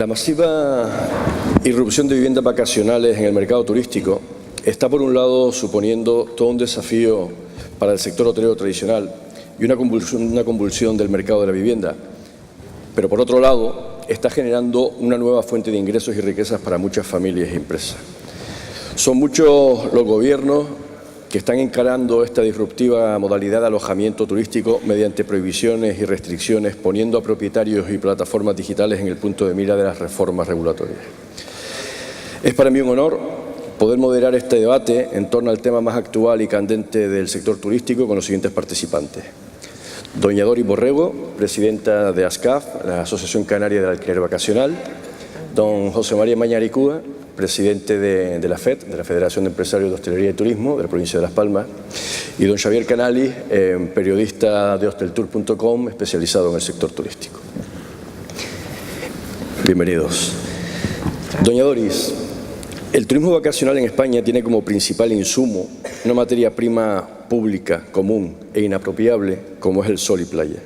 La masiva irrupción de viviendas vacacionales en el mercado turístico está, por un lado, suponiendo todo un desafío para el sector hotelero tradicional y una convulsión del mercado de la vivienda, pero, por otro lado, está generando una nueva fuente de ingresos y riquezas para muchas familias y empresas. Son muchos los gobiernos que están encarando esta disruptiva modalidad de alojamiento turístico mediante prohibiciones y restricciones, poniendo a propietarios y plataformas digitales en el punto de mira de las reformas regulatorias. Es para mí un honor poder moderar este debate en torno al tema más actual y candente del sector turístico con los siguientes participantes. Doña Doris Borrego, presidenta de ASCAF, la Asociación Canaria del Alquiler Vacacional. Don José María Mañaricúa, presidente de la FED, de la Federación de Empresarios de Hostelería y Turismo de la provincia de Las Palmas, y don Xavier Canali, periodista de hosteltour.com, especializado en el sector turístico. Bienvenidos. Doña Doris, el turismo vacacional en España tiene como principal insumo una materia prima pública, común e inapropiable como es el sol y playa.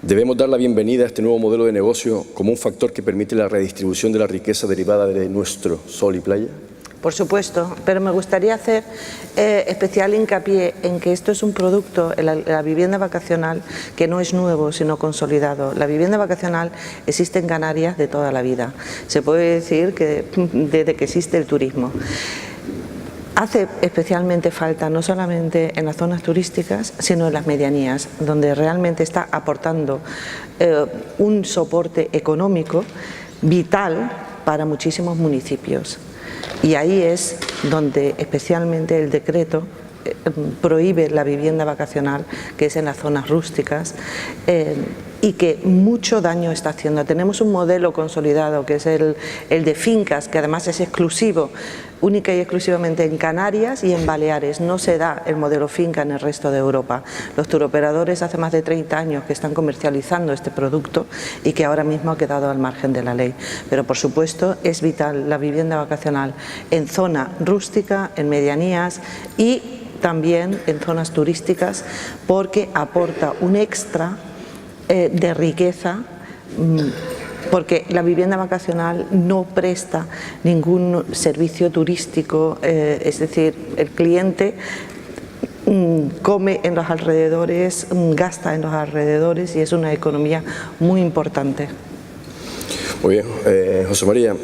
Debemos dar la bienvenida a este nuevo modelo de negocio como un factor que permite la redistribución de la riqueza derivada de nuestro sol y playa. Por supuesto, pero me gustaría hacer especial hincapié en que esto es un producto, la vivienda vacacional, que no es nuevo, sino consolidado. La vivienda vacacional existe en Canarias de toda la vida. Se puede decir que desde que existe el turismo. Hace especialmente falta no solamente en las zonas turísticas, sino en las medianías, donde realmente está aportando un soporte económico vital para muchísimos municipios. Y ahí es donde especialmente el decreto prohíbe la vivienda vacacional, que es en las zonas rústicas, y que mucho daño está haciendo. Tenemos un modelo consolidado que es el de fincas, que además es exclusivo, única y exclusivamente en Canarias y en Baleares. No se da el modelo finca en el resto de Europa. Los turoperadores hace más de 30 años que están comercializando este producto y que ahora mismo ha quedado al margen de la ley. Pero por supuesto es vital la vivienda vacacional en zona rústica, en medianías y también en zonas turísticas, porque aporta un extra de riqueza, porque la vivienda vacacional no presta ningún servicio turístico, es decir, el cliente come en los alrededores, gasta en los alrededores y es una economía muy importante. Muy bien, José María,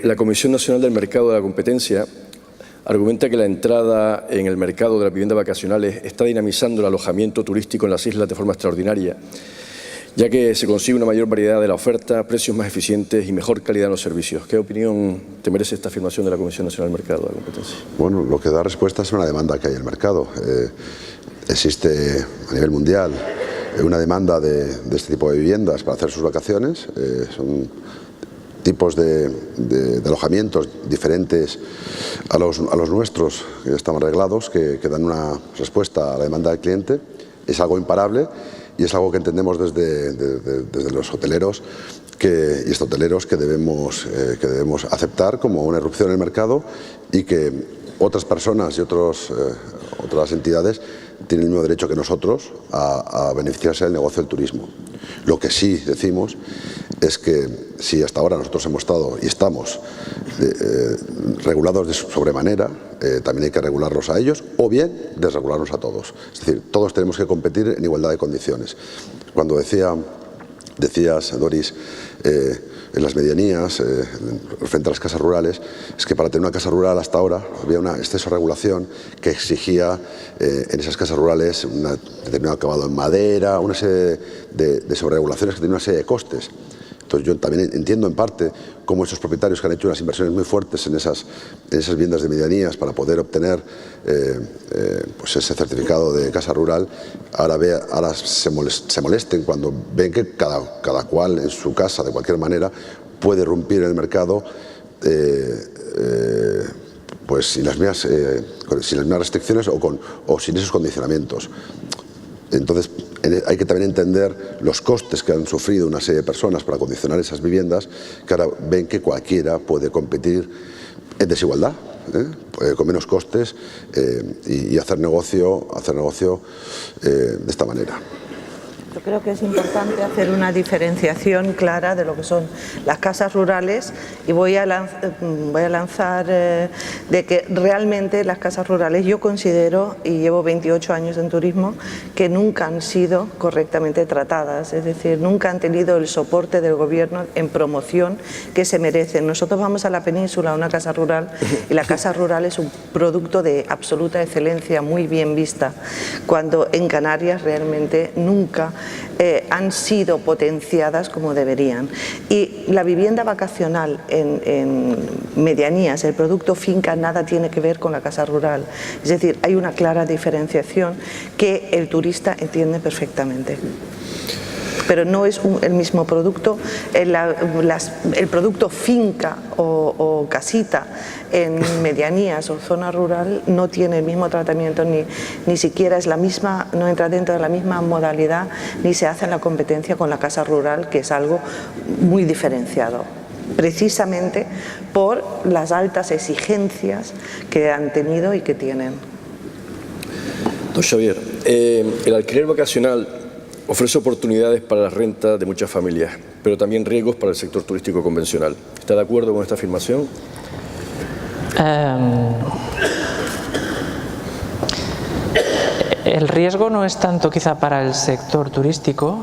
la Comisión Nacional del Mercado de la Competencia argumenta que la entrada en el mercado de las viviendas vacacionales está dinamizando el alojamiento turístico en las islas de forma extraordinaria, ya que se consigue una mayor variedad de la oferta, precios más eficientes y mejor calidad en los servicios. ¿Qué opinión te merece esta afirmación de la Comisión Nacional del Mercado de la Competencia? Bueno, lo que da respuesta es una demanda que hay en el mercado. Existe a nivel mundial una demanda de este tipo de viviendas para hacer sus vacaciones. Son tipos de alojamientos diferentes a los nuestros, que estamos arreglados, que dan una respuesta a la demanda del cliente. Es algo imparable y es algo que entendemos desde los hoteleros y hosteleros que debemos aceptar como una irrupción en el mercado y que otras personas y otras entidades tienen el mismo derecho que nosotros a beneficiarse del negocio del turismo. Lo que sí decimos es que si hasta ahora nosotros hemos estado y estamos regulados de sobremanera, también hay que regularlos a ellos o bien desregularlos a todos. Es decir, todos tenemos que competir en igualdad de condiciones. Cuando decías, Doris, en las medianías, frente a las casas rurales, es que para tener una casa rural hasta ahora había un exceso de regulación que exigía en esas casas rurales un determinado acabado en madera, una serie de sobreregulaciones que tenían una serie de costes. Entonces yo también entiendo en parte cómo esos propietarios que han hecho unas inversiones muy fuertes en esas viviendas de medianías para poder obtener pues ese certificado de casa rural, ahora se molesten cuando ven que cada cual en su casa, de cualquier manera, puede irrumpir en el mercado pues sin las mismas restricciones o sin esos condicionamientos. Entonces hay que también entender los costes que han sufrido una serie de personas para acondicionar esas viviendas, que ahora ven que cualquiera puede competir en desigualdad, con menos costes y hacer negocio de esta manera. Yo creo que es importante hacer una diferenciación clara de lo que son las casas rurales y voy a lanzar de que realmente las casas rurales yo considero, y llevo 28 años en turismo, que nunca han sido correctamente tratadas, es decir, nunca han tenido el soporte del gobierno en promoción que se merecen. Nosotros vamos a la península, a una casa rural, y la casa rural es un producto de absoluta excelencia, muy bien vista, cuando en Canarias realmente nunca han sido potenciadas como deberían. Y la vivienda vacacional en medianías, el producto finca, nada tiene que ver con la casa rural. Es decir, hay una clara diferenciación que el turista entiende perfectamente. Pero no es el mismo producto. El producto finca o casita en medianías o zona rural no tiene el mismo tratamiento, ni siquiera es la misma, no entra dentro de la misma modalidad, ni se hace en la competencia con la casa rural, que es algo muy diferenciado, precisamente por las altas exigencias que han tenido y que tienen. Don Xavier, el alquiler vacacional ofrece oportunidades para la renta de muchas familias, pero también riesgos para el sector turístico convencional. ¿Está de acuerdo con esta afirmación? El riesgo no es tanto quizá para el sector turístico,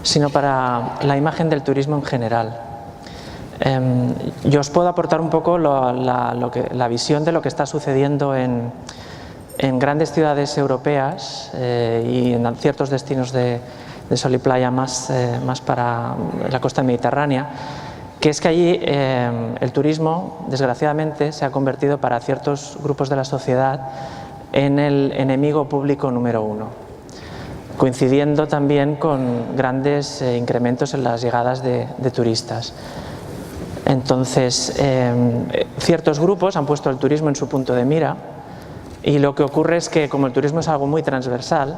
sino para la imagen del turismo en general. Yo os puedo aportar un poco la visión de lo que está sucediendo en grandes ciudades europeas y en ciertos destinos de sol y playa más para la costa mediterránea, que es que allí el turismo, desgraciadamente, se ha convertido para ciertos grupos de la sociedad en el enemigo público número uno, coincidiendo también con grandes incrementos en las llegadas de turistas. Entonces, ciertos grupos han puesto el turismo en su punto de mira, y lo que ocurre es que, como el turismo es algo muy transversal,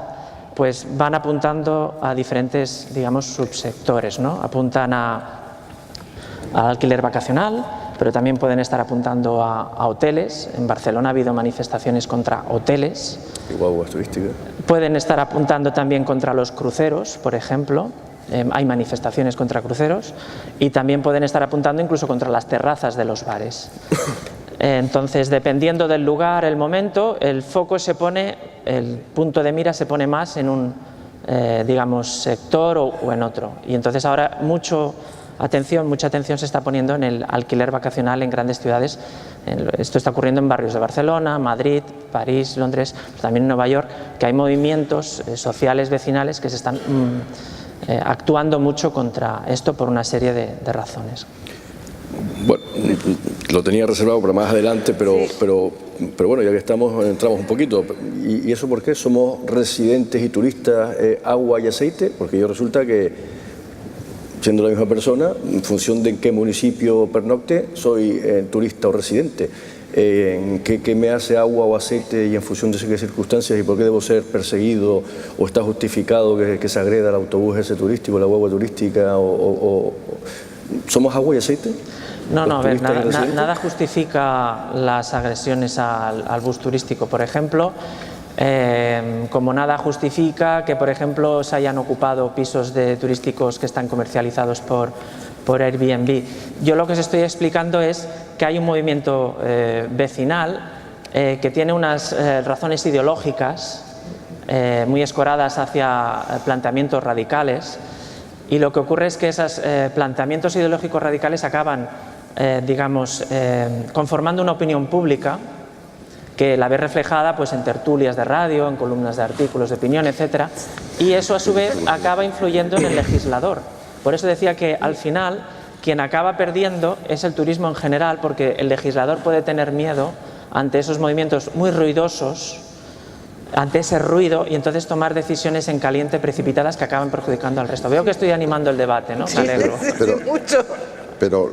pues van apuntando a diferentes, digamos, subsectores, ¿no? Apuntan al alquiler vacacional, pero también pueden estar apuntando a hoteles. En Barcelona ha habido manifestaciones contra hoteles. Y guaguas turísticas. Pueden estar apuntando también contra los cruceros, por ejemplo. Hay manifestaciones contra cruceros, y también pueden estar apuntando incluso contra las terrazas de los bares. Entonces, dependiendo del lugar, el momento, el foco se pone, el punto de mira se pone más en un, digamos, sector o en otro. Y entonces ahora mucha atención se está poniendo en el alquiler vacacional en grandes ciudades. Esto está ocurriendo en barrios de Barcelona, Madrid, París, Londres, también en Nueva York, que hay movimientos sociales, vecinales, que se están actuando mucho contra esto por una serie de razones. Bueno, lo tenía reservado para más adelante, pero bueno, ya que estamos, entramos un poquito. ¿Y eso por qué? ¿Somos residentes y turistas agua y aceite? Porque yo resulta que, siendo la misma persona, en función de en qué municipio pernocte, soy turista o residente. ¿Qué me hace agua o aceite y en función de qué circunstancias y por qué debo ser perseguido o está justificado que se agreda el autobús ese turístico, la guagua turística ¿somos agua y aceite? No, a ver, nada justifica las agresiones al bus turístico, por ejemplo, como nada justifica que, por ejemplo, se hayan ocupado pisos turísticos que están comercializados por Airbnb. Yo lo que os estoy explicando es que hay un movimiento vecinal que tiene unas razones ideológicas muy escoradas hacia planteamientos radicales, y lo que ocurre es que esos planteamientos ideológicos radicales acaban, digamos, conformando una opinión pública que la ve reflejada pues en tertulias de radio, en columnas de artículos de opinión, etcétera, y eso a su vez acaba influyendo en el legislador. Por eso decía que al final quien acaba perdiendo es el turismo en general, porque el legislador puede tener miedo ante esos movimientos muy ruidosos, ante ese ruido, y entonces tomar decisiones en caliente precipitadas que acaban perjudicando al resto. Veo que estoy animando el debate, ¿no? Me alegro. Pero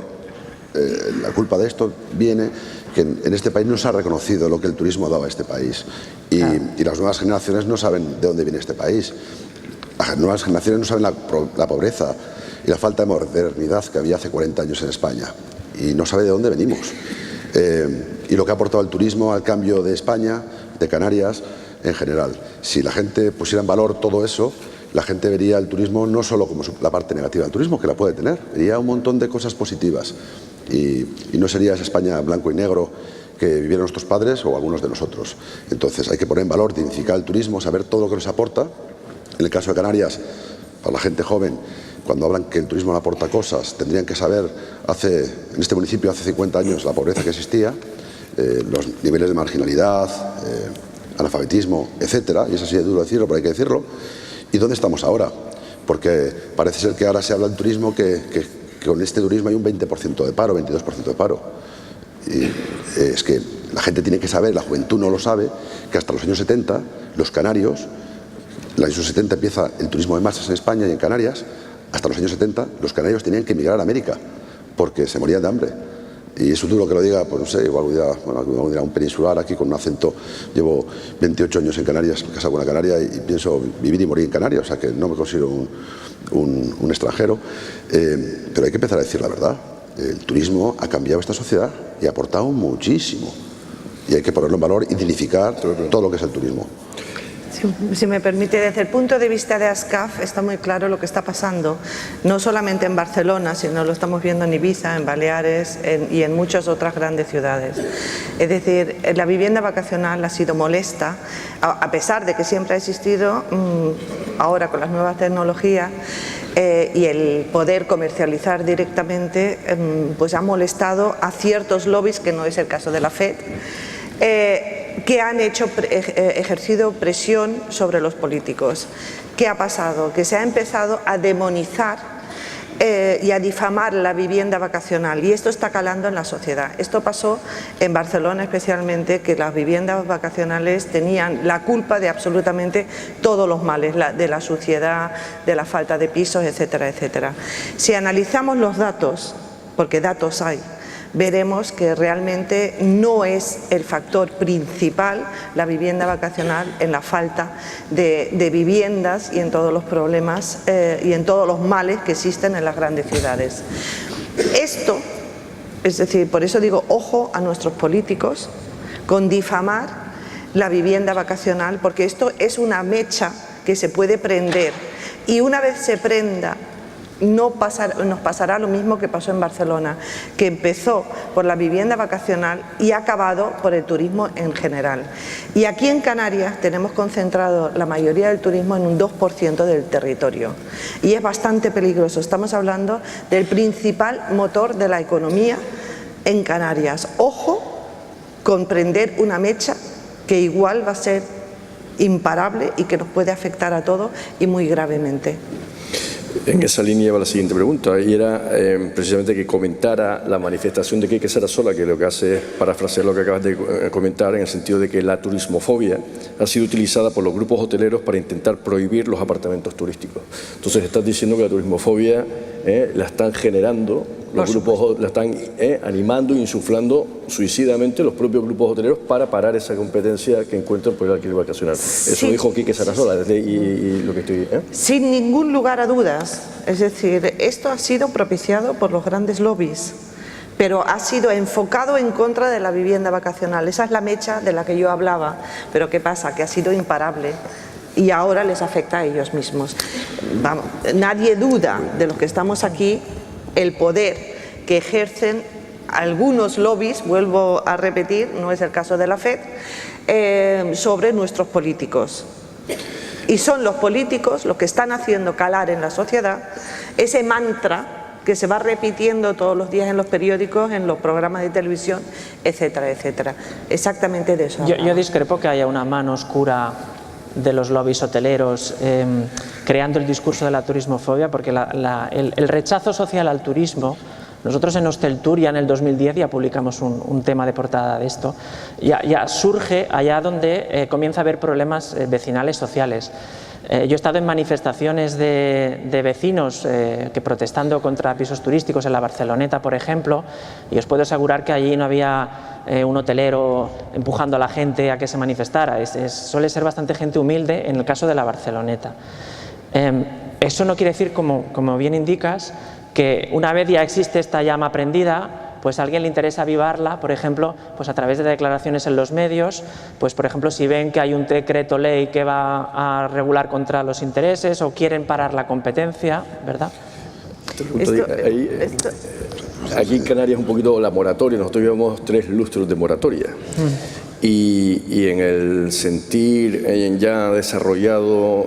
la culpa de esto viene que en este país no se ha reconocido lo que el turismo ha dado a este país, y las nuevas generaciones no saben de dónde viene este país. Las nuevas generaciones no saben la pobreza y la falta de modernidad que había hace 40 años en España, y no sabe de dónde venimos. Y lo que ha aportado el turismo al cambio de España, de Canarias en general. Si la gente pusiera en valor todo eso la gente vería el turismo no solo como la parte negativa del turismo, que la puede tener, vería un montón de cosas positivas y no sería esa España blanco y negro que vivieron nuestros padres o algunos de nosotros. Entonces hay que poner en valor, dignificar el turismo, saber todo lo que nos aporta. En el caso de Canarias, para la gente joven, cuando hablan que el turismo no aporta cosas, tendrían que saber, en este municipio hace 50 años, la pobreza que existía, los niveles de marginalidad, analfabetismo, etcétera, y es así de duro decirlo, pero hay que decirlo. ¿Y dónde estamos ahora? Porque parece ser que ahora se habla del turismo que con este turismo hay un 20% de paro, 22% de paro. Y es que la gente tiene que saber, la juventud no lo sabe, que hasta los años 70, los canarios, en los años 70 empieza el turismo de masas en España y en Canarias, hasta los años 70 los canarios tenían que emigrar a América porque se morían de hambre. Y es duro que lo diga, pues no sé, igual dirá un peninsular aquí con un acento. Llevo 28 años en Canarias, casado con una canaria, y pienso vivir y morir en Canarias, o sea que no me considero un extranjero. Pero hay que empezar a decir la verdad. El turismo ha cambiado esta sociedad y ha aportado muchísimo. Y hay que ponerlo en valor y dignificar todo lo que es el turismo. Si me permite, desde el punto de vista de ASCAF está muy claro lo que está pasando, no solamente en Barcelona, sino lo estamos viendo en Ibiza, en Baleares y en muchas otras grandes ciudades. Es decir, la vivienda vacacional ha sido molesta, a pesar de que siempre ha existido, ahora con las nuevas tecnologías y el poder comercializar directamente, pues ha molestado a ciertos lobbies, que no es el caso de la FED, que han ejercido presión sobre los políticos. ¿Qué ha pasado? Que se ha empezado a demonizar y a difamar la vivienda vacacional, y esto está calando en la sociedad. Esto pasó en Barcelona especialmente, que las viviendas vacacionales tenían la culpa de absolutamente todos los males, de la suciedad, de la falta de pisos, etcétera, etcétera. Si analizamos los datos, porque datos hay, veremos que realmente no es el factor principal la vivienda vacacional en la falta de viviendas y en todos los problemas y en todos los males que existen en las grandes ciudades. Esto, es decir, por eso digo, ojo a nuestros políticos con difamar la vivienda vacacional, porque esto es una mecha que se puede prender, y una vez se prenda, nos pasará lo mismo que pasó en Barcelona, que empezó por la vivienda vacacional y ha acabado por el turismo en general. Y aquí en Canarias tenemos concentrado la mayoría del turismo en un 2% del territorio. Y es bastante peligroso. Estamos hablando del principal motor de la economía en Canarias. Ojo con prender una mecha que igual va a ser imparable y que nos puede afectar a todos y muy gravemente. En esa línea va la siguiente pregunta, y era precisamente que comentara la manifestación de Quique Sarasola, que lo que hace es parafrasear lo que acabas de comentar, en el sentido de que la turismofobia ha sido utilizada por los grupos hoteleros para intentar prohibir los apartamentos turísticos. Entonces estás diciendo que la turismofobia la están generando, los grupos la están animando e insuflando suicidamente los propios grupos hoteleros para parar esa competencia que encuentran por el alquiler vacacional. Eso sí, dijo Quique Sarasola, y lo que estoy... Sin ningún lugar a dudas. Es decir, esto ha sido propiciado por los grandes lobbies, pero ha sido enfocado en contra de la vivienda vacacional. Esa es la mecha de la que yo hablaba. Pero ¿qué pasa? Que ha sido imparable. Y ahora les afecta a ellos mismos. Vamos, nadie duda de los que estamos aquí el poder que ejercen algunos lobbies, vuelvo a repetir, no es el caso de la FED, sobre nuestros políticos. Y son los políticos los que están haciendo calar en la sociedad ese mantra que se va repitiendo todos los días en los periódicos, en los programas de televisión, etcétera, etcétera. Exactamente de eso. Yo discrepo que haya una mano oscura de los lobbies hoteleros creando el discurso de la turismofobia, porque el rechazo social al turismo, nosotros en Hosteltour ya en el 2010 ya publicamos un tema de portada de esto, ya surge allá donde comienza a haber problemas vecinales sociales. Yo he estado en manifestaciones de vecinos que protestando contra pisos turísticos en la Barceloneta, por ejemplo, y os puedo asegurar que allí no había un hotelero empujando a la gente a que se manifestara. Suele ser bastante gente humilde en el caso de la Barceloneta. Eso no quiere decir, como bien indicas, que una vez ya existe esta llama prendida, pues a alguien le interesa avivarla, por ejemplo, pues a través de declaraciones en los medios, pues por ejemplo si ven que hay un decreto ley que va a regular contra los intereses o quieren parar la competencia, ¿verdad? Aquí en Canarias un poquito la moratoria, nosotros llevamos 3 lustros de moratoria. Y en el sentir ya desarrollado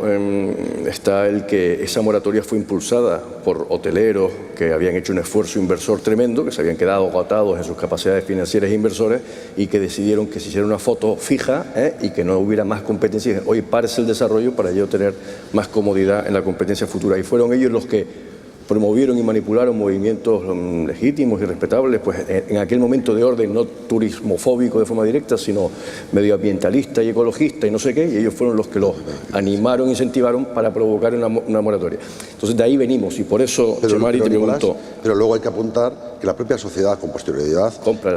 está el que esa moratoria fue impulsada por hoteleros que habían hecho un esfuerzo inversor tremendo, que se habían quedado agotados en sus capacidades financieras e inversores y que decidieron que se hiciera una foto fija y que no hubiera más competencia. Hoy párese el desarrollo para ello tener más comodidad en la competencia futura. Y fueron ellos los que promovieron y manipularon movimientos legítimos y respetables, pues en aquel momento de orden no turismofóbico de forma directa, sino medioambientalista y ecologista y no sé qué, y ellos fueron los que los animaron, incentivaron para provocar una moratoria. Entonces de ahí venimos y por eso, Chemari, te pregunto. Pero luego hay que apuntar que la propia sociedad con posterioridad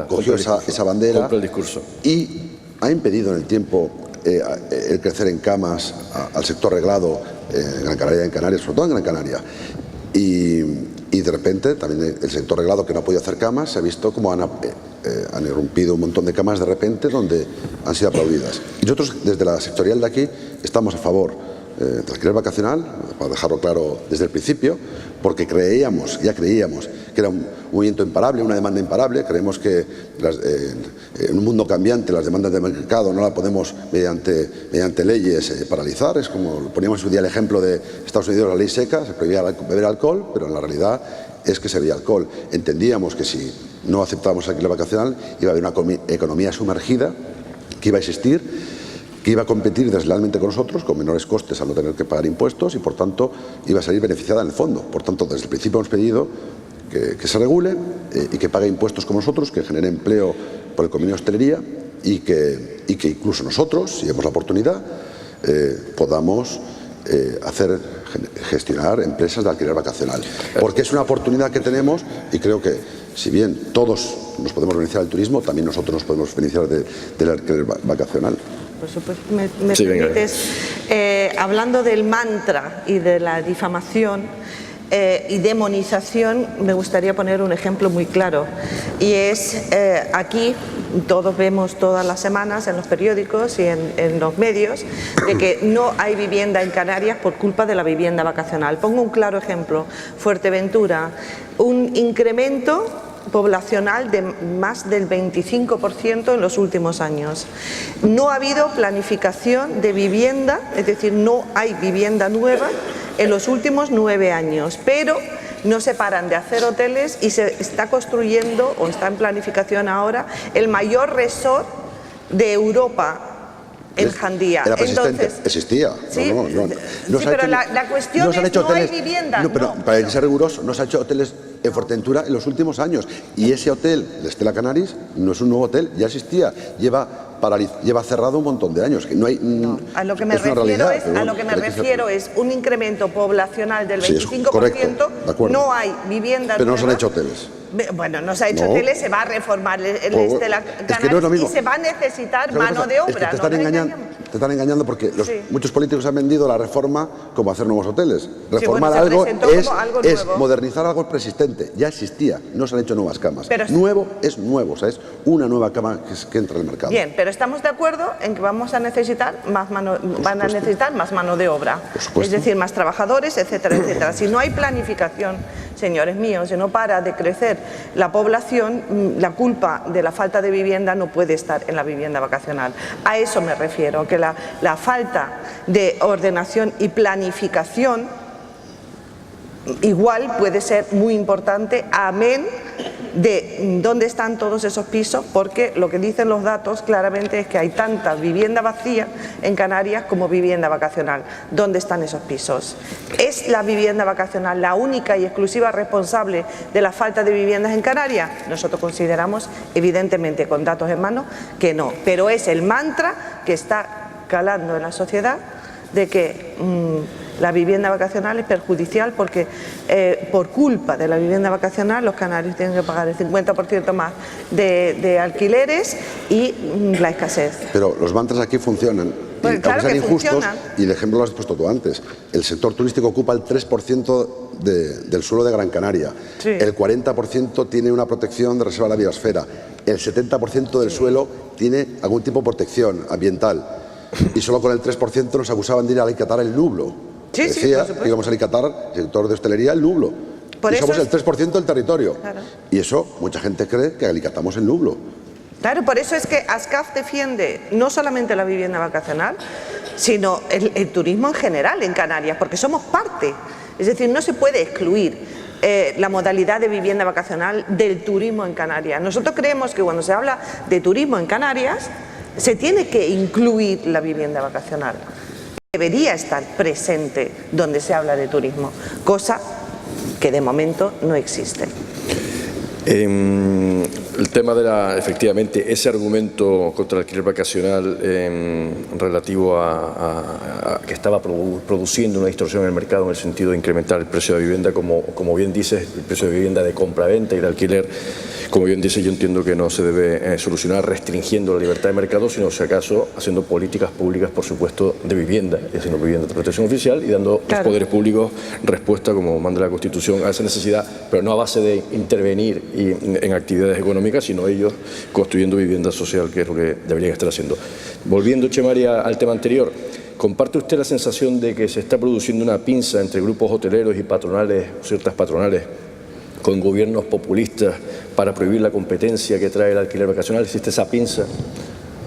cogió esa bandera compra el discurso y ha impedido en el tiempo el crecer en camas al sector reglado en Gran Canaria y en Canarias, sobre todo en Gran Canaria. Y de repente también el sector reglado que no ha podido hacer camas se ha visto como han irrumpido un montón de camas de repente donde han sido aplaudidas. Y nosotros desde la sectorial de aquí estamos a favor del alquiler vacacional, para dejarlo claro desde el principio, porque ya creíamos que era un movimiento imparable, una demanda imparable. Creemos que en un mundo cambiante las demandas de mercado no las podemos mediante leyes paralizar. Es como poníamos en su día el ejemplo de Estados Unidos, la ley seca, se prohibía beber alcohol, pero en la realidad es que se bebía alcohol. Entendíamos que si no aceptábamos el alquiler vacacional iba a haber una economía sumergida que iba a existir, que iba a competir deslealmente con nosotros, con menores costes al no tener que pagar impuestos y por tanto iba a salir beneficiada en el fondo. Por tanto, desde el principio hemos pedido que se regule y que pague impuestos como nosotros, que genere empleo por el convenio de hostelería y que incluso nosotros, si vemos la oportunidad, podamos gestionar empresas de alquiler vacacional. Porque es una oportunidad que tenemos y creo que si bien todos nos podemos beneficiar del turismo, también nosotros nos podemos beneficiar del alquiler vacacional. Por supuesto, me permites, hablando del mantra y de la difamación y demonización, me gustaría poner un ejemplo muy claro. Y es aquí, todos vemos todas las semanas en los periódicos y en los medios, de que no hay vivienda en Canarias por culpa de la vivienda vacacional. Pongo un claro ejemplo. Fuerteventura, un incremento poblacional de más del 25% en los últimos años. No ha habido planificación de vivienda, es decir, no hay vivienda nueva en los últimos 9 años, pero no se paran de hacer hoteles y se está construyendo, o está en planificación ahora, el mayor resort de Europa en Jandía. Era persistente, entonces, existía. Sí, pero la cuestión es no hay vivienda. No, pero para ser riguroso, no se ha hecho hoteles en Fuerteventura en los últimos años. Y ese hotel, el Stella Canaris, no es un nuevo hotel, ya existía. Lleva cerrado un montón de años. A lo que me refiero es un incremento poblacional del 25%. Correcto, de acuerdo. No hay vivienda pero nueva. No se han hecho hoteles. Bueno, no se ha hecho hoteles, se va a reformar el Stella Canaris y se va a necesitar mano de obra. Es que te están engañando porque muchos políticos han vendido la reforma como hacer nuevos hoteles. Reformar algo es modernizar algo preexistente. Ya existía, no se han hecho nuevas camas. Pero nuevo es nuevo, o sea, es una nueva cama que entra en el mercado. Bien, pero estamos de acuerdo en que van a necesitar más mano de obra. Es decir, más trabajadores, etcétera, etcétera. Si no hay planificación, señores míos, si no para de crecer la población, la culpa de la falta de vivienda no puede estar en la vivienda vacacional. A eso me refiero, que la falta de ordenación y planificación igual puede ser muy importante, amén de dónde están todos esos pisos, porque lo que dicen los datos claramente es que hay tanta vivienda vacía en Canarias como vivienda vacacional. ¿Dónde están esos pisos? ¿Es la vivienda vacacional la única y exclusiva responsable de la falta de viviendas en Canarias? Nosotros consideramos, evidentemente, con datos en mano, que no. Pero es el mantra que está calando en la sociedad de que la vivienda vacacional es perjudicial porque por culpa de la vivienda vacacional los canarios tienen que pagar el 50% más de alquileres y la escasez. Pero los mantras aquí funcionan Pues claro, aunque sean injustos, funcionan. y el ejemplo lo has puesto tú antes, el sector turístico ocupa el 3% del suelo de Gran Canaria, Sí. el 40% tiene una protección de reserva de la biosfera, el 70% del suelo tiene algún tipo de protección ambiental, y solo con el 3% nos acusaban de ir a alicatar el nublo. Sí, sí, Decía por supuesto. que íbamos a alicatar el sector de hostelería el nublo. Por Y eso somos es- el 3% del territorio. Claro. Y eso, mucha gente cree que alicatamos el nublo. Claro, por eso es que ASCAF defiende no solamente la vivienda vacacional, sino el turismo en general en Canarias, porque somos parte. Es decir, no se puede excluir la modalidad de vivienda vacacional del turismo en Canarias. Nosotros creemos que cuando se habla de turismo en Canarias, se tiene que incluir la vivienda vacacional. Debería estar presente donde se habla de turismo, cosa que de momento no existe. El tema de efectivamente, ese argumento contra el alquiler vacacional relativo a que estaba produciendo una distorsión en el mercado en el sentido de incrementar el precio de la vivienda, como bien dices, el precio de vivienda de compra-venta y de alquiler, como bien dices, yo entiendo que no se debe solucionar restringiendo la libertad de mercado, sino si acaso haciendo políticas públicas, por supuesto, de vivienda, y haciendo vivienda de protección oficial y dando Claro. los poderes públicos respuesta, como manda la Constitución, a esa necesidad, pero no a base de intervenir en actividades económicas, sino ellos construyendo vivienda social, que es lo que deberían estar haciendo. Volviendo, Chemaria, al tema anterior, ¿comparte usted la sensación de que se está produciendo una pinza entre grupos hoteleros y patronales, ciertas patronales, con gobiernos populistas para prohibir la competencia que trae el alquiler vacacional? ¿Existe esa pinza?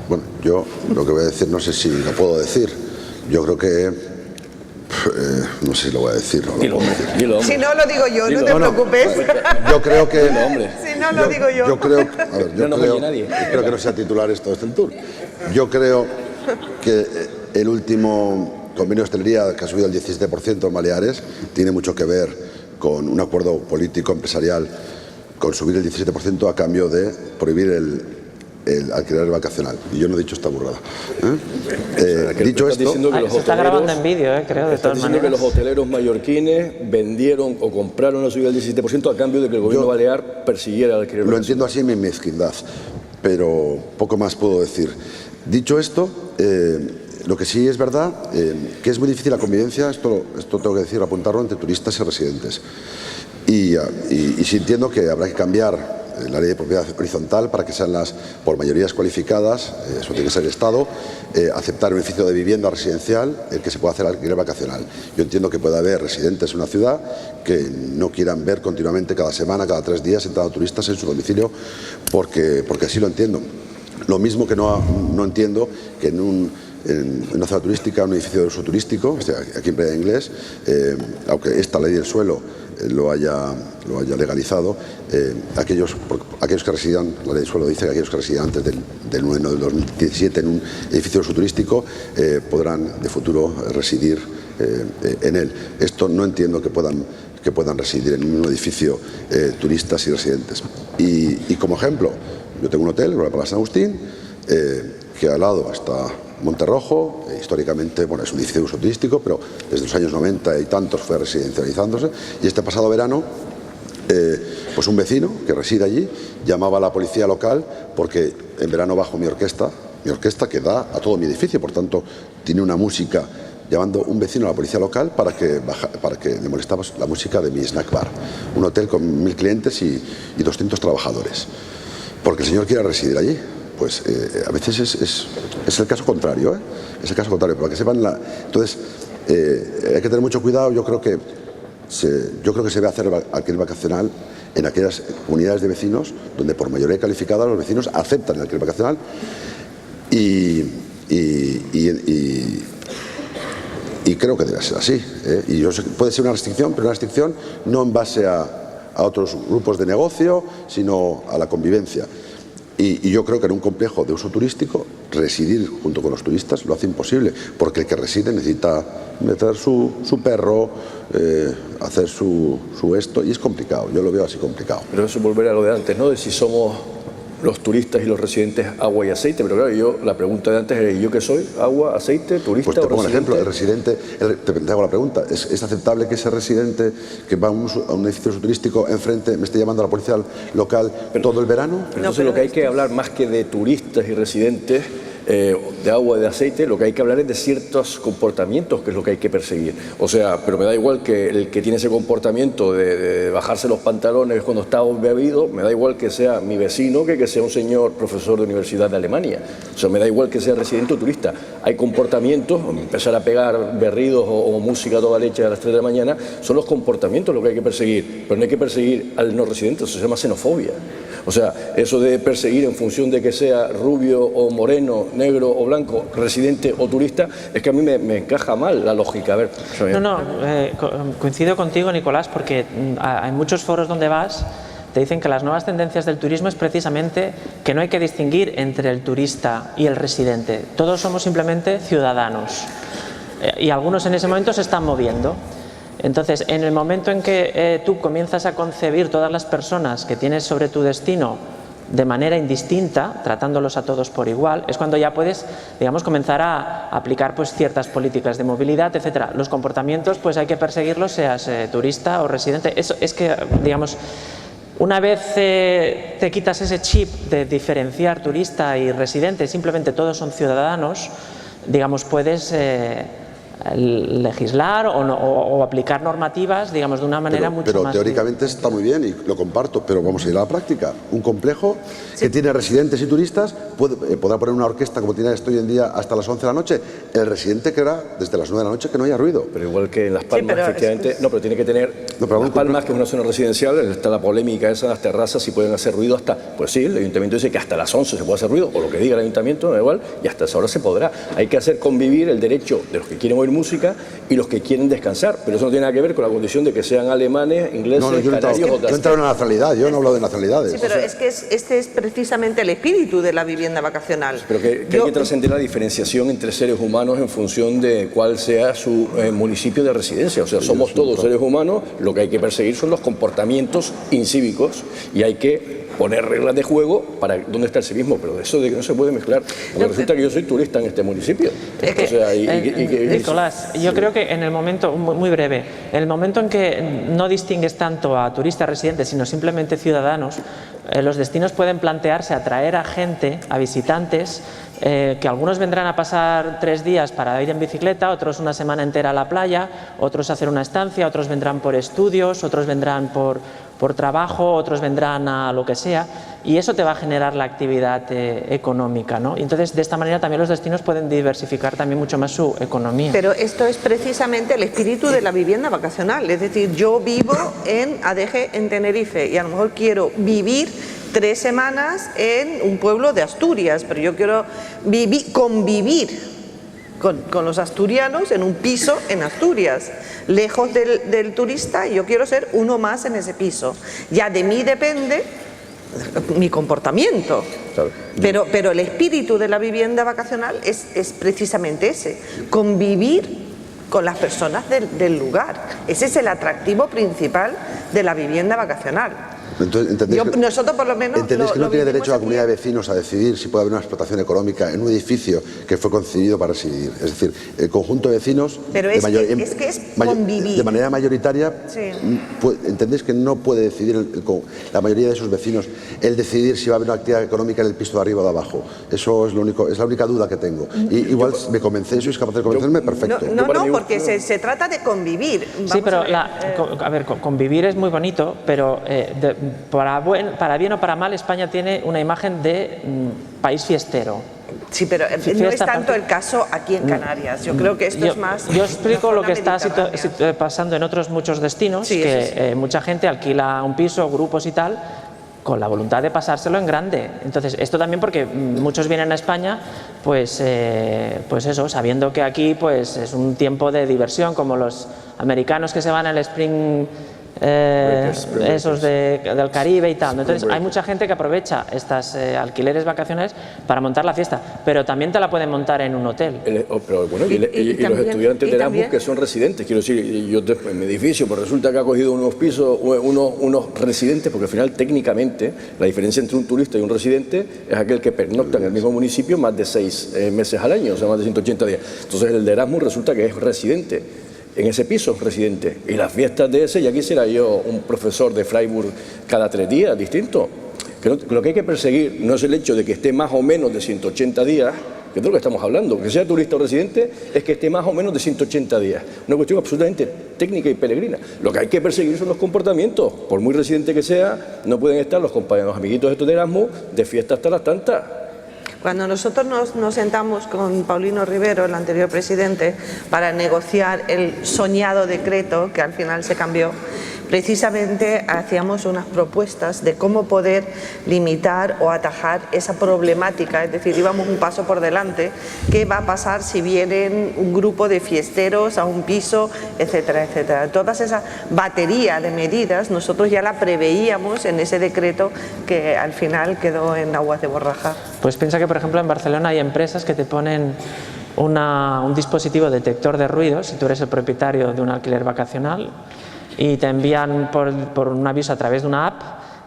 Bueno, yo lo que voy a decir, no sé si lo puedo decir. Yo creo que... no sé si lo voy a decir. No lo Dilo, puedo hombre, decir. dilo, hombre. Si no lo digo yo, Dilo. no te No, no. preocupes. Yo creo que... Dilo, hombre. Si no lo digo yo. Yo creo, a ver, yo No nos creo, oye nadie. espero que no sea titular esto de este tour. Yo creo que el último convenio de hostelería que ha subido el 17% en Baleares tiene mucho que ver con un acuerdo político empresarial con subir el 17% a cambio de prohibir el alquiler vacacional. Y yo no he dicho esta burrada. Que Dicho estás esto, diciendo que los Se está hoteleros- grabando en vídeo, creo, de Estás todas diciendo que maneras. los hoteleros mallorquines vendieron o compraron la subida del 17% a cambio de que el gobierno Yo balear persiguiera el alquiler lo vacacional. entiendo así en mi mezquindad, pero poco más puedo decir. Dicho esto, lo que sí es verdad, que es muy difícil la convivencia, esto tengo que decir, apuntarlo entre turistas y residentes. Y sí entiendo que habrá que cambiar la ley de propiedad horizontal para que sean las por mayorías cualificadas, eso tiene que ser el Estado, aceptar un edificio de vivienda residencial, el que se pueda hacer alquiler vacacional. Yo entiendo que puede haber residentes en una ciudad que no quieran ver continuamente cada semana, cada 3 días, entrando turistas en su domicilio, porque así lo entiendo. Lo mismo que no entiendo que en una zona turística, un edificio de uso turístico, o sea, aquí en Playa Inglés, aunque esta ley del suelo lo haya legalizado, aquellos que residían, la ley del suelo dice que aquellos que residían antes del 9 del 2017 en un edificio de uso turístico podrán de futuro residir en él. Esto no entiendo que puedan residir en un edificio turistas y residentes. Y como ejemplo, yo tengo un hotel, el Palacio San Agustín, que al lado está Monterrojo, históricamente, bueno, es un edificio de uso turístico, pero desde los años 90 y tantos fue residencializándose, y este pasado verano, pues un vecino que reside allí llamaba a la policía local porque en verano bajo mi orquesta que da a todo mi edificio, por tanto tiene una música, llamando un vecino a la policía local para que le molestaba la música de mi snack bar, un hotel con 1000 clientes y 200 trabajadores, porque el señor quiere residir allí. Pues a veces es el caso contrario, es el caso contrario, para que sepan entonces hay que tener mucho cuidado. Yo creo que se debe hacer alquiler vacacional en aquellas comunidades de vecinos donde por mayoría calificada los vecinos aceptan el alquiler vacacional y creo que debe ser así, y yo sé que puede ser una restricción, pero una restricción no en base a otros grupos de negocio, sino a la convivencia. Y yo creo que en un complejo de uso turístico, residir junto con los turistas lo hace imposible, porque el que reside necesita meter su perro, hacer su esto, y es complicado, yo lo veo así complicado. Pero eso volver a lo de antes, ¿no? De si somos los turistas y los residentes agua y aceite, pero claro, la pregunta de antes era, ¿y yo qué soy? ¿Agua, aceite, turista Pues te o pongo un residente? ejemplo, el residente, te hago la pregunta, ¿es aceptable que ese residente que va a un edificio turístico enfrente me esté llamando a la policía local todo el verano? Pero entonces lo que hay que hablar más que de turistas y residentes de agua, de aceite, lo que hay que hablar es de ciertos comportamientos, que es lo que hay que perseguir. O sea, pero me da igual que el que tiene ese comportamiento de bajarse los pantalones cuando está bebido, me da igual que sea mi vecino que sea un señor profesor de universidad de Alemania. O sea, me da igual que sea residente o turista. Hay comportamientos, empezar a pegar berridos o música toda leche a las 3 de la mañana, son los comportamientos lo que hay que perseguir, pero no hay que perseguir al no residente, eso se llama xenofobia. O sea, eso de perseguir en función de que sea rubio o moreno, negro o blanco, residente o turista, es que a mí me encaja mal la lógica. A ver, coincido contigo, Nicolás, porque hay muchos foros donde vas, te dicen que las nuevas tendencias del turismo es precisamente que no hay que distinguir entre el turista y el residente. Todos somos simplemente ciudadanos y algunos en ese momento se están moviendo. Entonces, en el momento en que tú comienzas a concebir todas las personas que tienes sobre tu destino de manera indistinta, tratándolos a todos por igual, es cuando ya puedes, digamos, comenzar a aplicar pues ciertas políticas de movilidad, etcétera. Los comportamientos, pues hay que perseguirlos, seas turista o residente. Eso es que, digamos, una vez te quitas ese chip de diferenciar turista y residente, simplemente todos son ciudadanos, digamos, puedes legislar o aplicar normativas, digamos, de una manera mucho más... Pero teóricamente está muy bien y lo comparto, pero vamos a ir a la práctica. Un complejo que tiene residentes y turistas podrá poner una orquesta como tiene esto hoy en día hasta las 11 de la noche. El residente querrá desde las 9 de la noche que no haya ruido. Pero igual que en Las Palmas, efectivamente... No, pero tiene que tener... Las Palmas, que es una zona residencial, está la polémica esa de las terrazas, si pueden hacer ruido hasta... Pues sí, el ayuntamiento dice que hasta las 11 se puede hacer ruido, o lo que diga el ayuntamiento, me da igual, y hasta esa hora se podrá. Hay que hacer convivir el derecho de los que quieren oír música y los que quieren descansar, pero eso no tiene nada que ver con la condición de que sean alemanes, ingleses, canarios... Yo he entrado en la nacionalidad, yo no hablo de nacionalidades. Sí, pero es que este es precisamente el espíritu de la vivienda vacacional. Pero que hay que trascender la diferenciación entre seres humanos en función de cuál sea su municipio de residencia. O sea, somos todos seres humanos, lo que hay que perseguir son los comportamientos incívicos y hay que poner reglas de juego para dónde está el civismo, pero eso de que no se puede mezclar. Porque resulta que yo soy turista en este municipio. O sea, Nicolás, yo creo que en el momento, muy breve, en el momento en que no distingues tanto a turistas residentes, sino simplemente ciudadanos, los destinos pueden plantearse atraer a gente, a visitantes, que algunos vendrán a pasar 3 días para ir en bicicleta, otros una semana entera a la playa, otros a hacer una estancia, otros vendrán por estudios, otros vendrán por trabajo, otros vendrán a lo que sea, y eso te va a generar la actividad económica, ¿no? Y entonces, de esta manera también los destinos pueden diversificar también mucho más su economía. Pero esto es precisamente el espíritu de la vivienda vacacional, es decir, yo vivo en Adeje, en Tenerife, y a lo mejor quiero vivir 3 semanas en un pueblo de Asturias, pero yo quiero convivir con los asturianos en un piso en Asturias, lejos del turista, y yo quiero ser uno más en ese piso. Ya de mí depende mi comportamiento. Claro. Pero el espíritu de la vivienda vacacional es precisamente ese, convivir con las personas del lugar. Ese es el atractivo principal de la vivienda vacacional. Entonces, nosotros por lo menos ¿entendéis que no tiene derecho la comunidad de vecinos a decidir si puede haber una explotación económica en un edificio que fue concebido para residir? Es decir, el conjunto de vecinos convivir. De manera mayoritaria, sí. ¿Entendéis que no puede decidir la mayoría de sus vecinos el decidir si va a haber una actividad económica en el piso de arriba o de abajo? Eso es la única duda que tengo. Y igual me convencéis, sois capaces de convencerme, perfecto. No, porque se trata de convivir. Sí, pero a ver, convivir es muy bonito, pero para bien o para mal, España tiene una imagen de país fiestero. Sí, pero no es tanto el caso aquí en Canarias. Yo creo que esto es más... Yo explico lo que está pasando en otros muchos destinos, mucha gente alquila un piso, grupos y tal, con la voluntad de pasárselo en grande. Entonces, esto también porque muchos vienen a España, pues eso, sabiendo que aquí pues es un tiempo de diversión, como los americanos que se van al Spring... esos del Caribe y tal. Entonces hay mucha gente que aprovecha estas alquileres vacacionales para montar la fiesta, pero también te la pueden montar en un hotel. Pero bueno, y los estudiantes de Erasmus que son residentes, quiero decir, yo en mi edificio, pues resulta que ha cogido unos pisos, unos residentes, porque al final técnicamente la diferencia entre un turista y un residente es aquel que pernocta en el mismo municipio más de 6 meses al año, o sea, más de 180 días. Entonces el de Erasmus resulta que es residente en ese piso, residente. Y las fiestas de ese, ya quisiera yo un profesor de Freiburg cada 3 días, distinto. Lo que hay que perseguir no es el hecho de que esté más o menos de 180 días, que es de lo que estamos hablando. Que sea turista o residente es que esté más o menos de 180 días. Una cuestión absolutamente técnica y peregrina. Lo que hay que perseguir son los comportamientos. Por muy residente que sea, no pueden estar los compañeros, amiguitos estos de Erasmus de fiesta hasta las tantas. Cuando nosotros nos sentamos con Paulino Rivero, el anterior presidente, para negociar el soñado decreto, que al final se cambió, precisamente hacíamos unas propuestas de cómo poder limitar o atajar esa problemática, es decir, íbamos un paso por delante. ¿Qué va a pasar si vienen un grupo de fiesteros a un piso, etcétera, etcétera? Toda esa batería de medidas nosotros ya la preveíamos en ese decreto que al final quedó en aguas de borraja. Pues piensa que, por ejemplo, en Barcelona hay empresas que te ponen un dispositivo detector de ruidos si tú eres el propietario de un alquiler vacacional, y te envían por un aviso a través de una app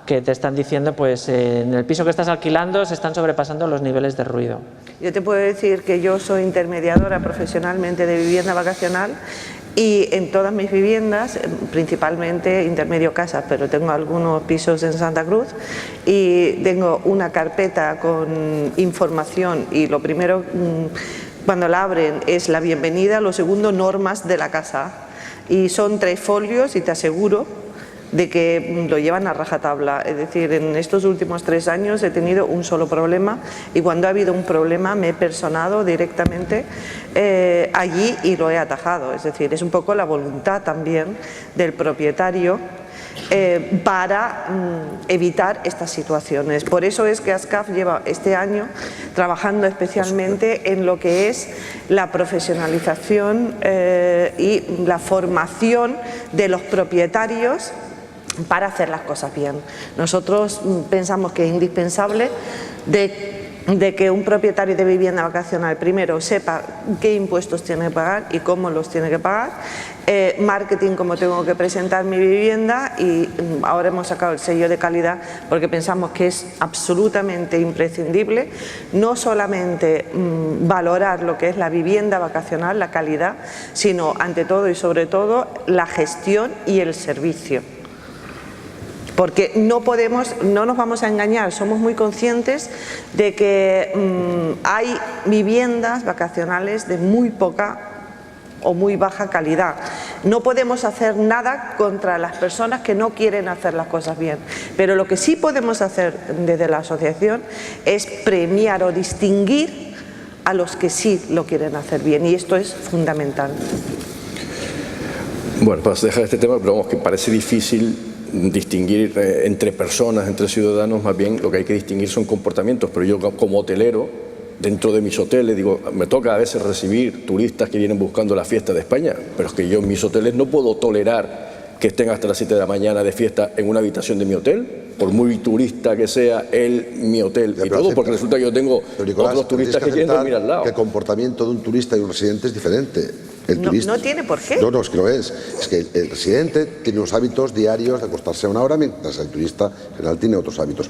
que te están diciendo, pues en el piso que estás alquilando se están sobrepasando los niveles de ruido. Yo te puedo decir que yo soy intermediadora profesionalmente de vivienda vacacional y en todas mis viviendas, principalmente intermedio casas, pero tengo algunos pisos en Santa Cruz y tengo una carpeta con información y lo primero cuando la abren es la bienvenida, lo segundo normas de la casa. Y son 3 folios y te aseguro de que lo llevan a rajatabla. Es decir, en estos últimos 3 años he tenido un solo problema y cuando ha habido un problema me he personado directamente allí y lo he atajado. Es decir, es un poco la voluntad también del propietario para evitar estas situaciones. Por eso es que ASCAF lleva este año trabajando especialmente en lo que es la profesionalización y la formación de los propietarios para hacer las cosas bien. Nosotros pensamos que es indispensable de que un propietario de vivienda vacacional primero sepa qué impuestos tiene que pagar y cómo los tiene que pagar, marketing, cómo tengo que presentar mi vivienda, y ahora hemos sacado el sello de calidad porque pensamos que es absolutamente imprescindible no solamente valorar lo que es la vivienda vacacional, la calidad, sino ante todo y sobre todo la gestión y el servicio. Porque no nos vamos a engañar, somos muy conscientes de que hay viviendas vacacionales de muy poca o muy baja calidad. No podemos hacer nada contra las personas que no quieren hacer las cosas bien, pero lo que sí podemos hacer desde la asociación es premiar o distinguir a los que sí lo quieren hacer bien, y esto es fundamental. Bueno, para dejar este tema, pero vamos, que parece difícil distinguir entre personas, entre ciudadanos. Más bien lo que hay que distinguir son comportamientos, pero yo como hotelero, dentro de mis hoteles, digo, me toca a veces recibir turistas que vienen buscando la fiesta de España, pero es que yo en mis hoteles no puedo tolerar que estén hasta las 7 de la mañana de fiesta en una habitación de mi hotel, por muy turista que sea mi hotel y todo, porque resulta que yo tengo otros turistas que quieren dormir al lado. Que el comportamiento de un turista y un residente es diferente. No tiene por qué. No, es que lo es. Es que el residente tiene unos hábitos diarios de acostarse a una hora, mientras el turista en general tiene otros hábitos.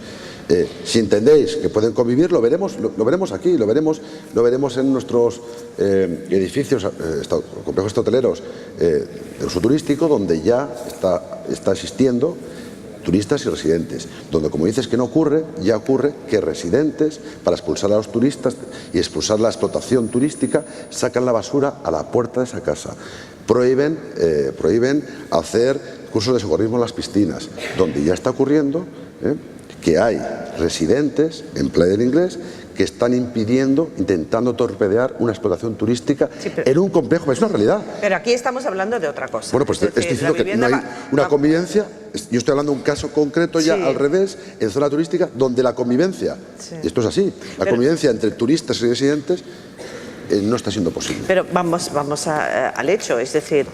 Si entendéis que pueden convivir, lo veremos aquí, lo veremos en nuestros edificios, complejos hoteleros de uso turístico, donde ya está existiendo turistas y residentes, donde, como dices que no ocurre, ya ocurre que residentes, para expulsar a los turistas y expulsar la explotación turística, sacan la basura a la puerta de esa casa. Prohíben hacer cursos de socorrismo en las piscinas, donde ya está ocurriendo que hay residentes, en Playa del Inglés, que están intentando torpedear una explotación turística en un complejo. Es una realidad. Pero aquí estamos hablando de otra cosa. Bueno, pues estoy diciendo que no hay una convivencia. Yo estoy hablando de un caso concreto ya al revés, en zona turística, donde la convivencia, y esto es así, convivencia entre turistas y residentes no está siendo posible. Pero vamos al hecho, es decir,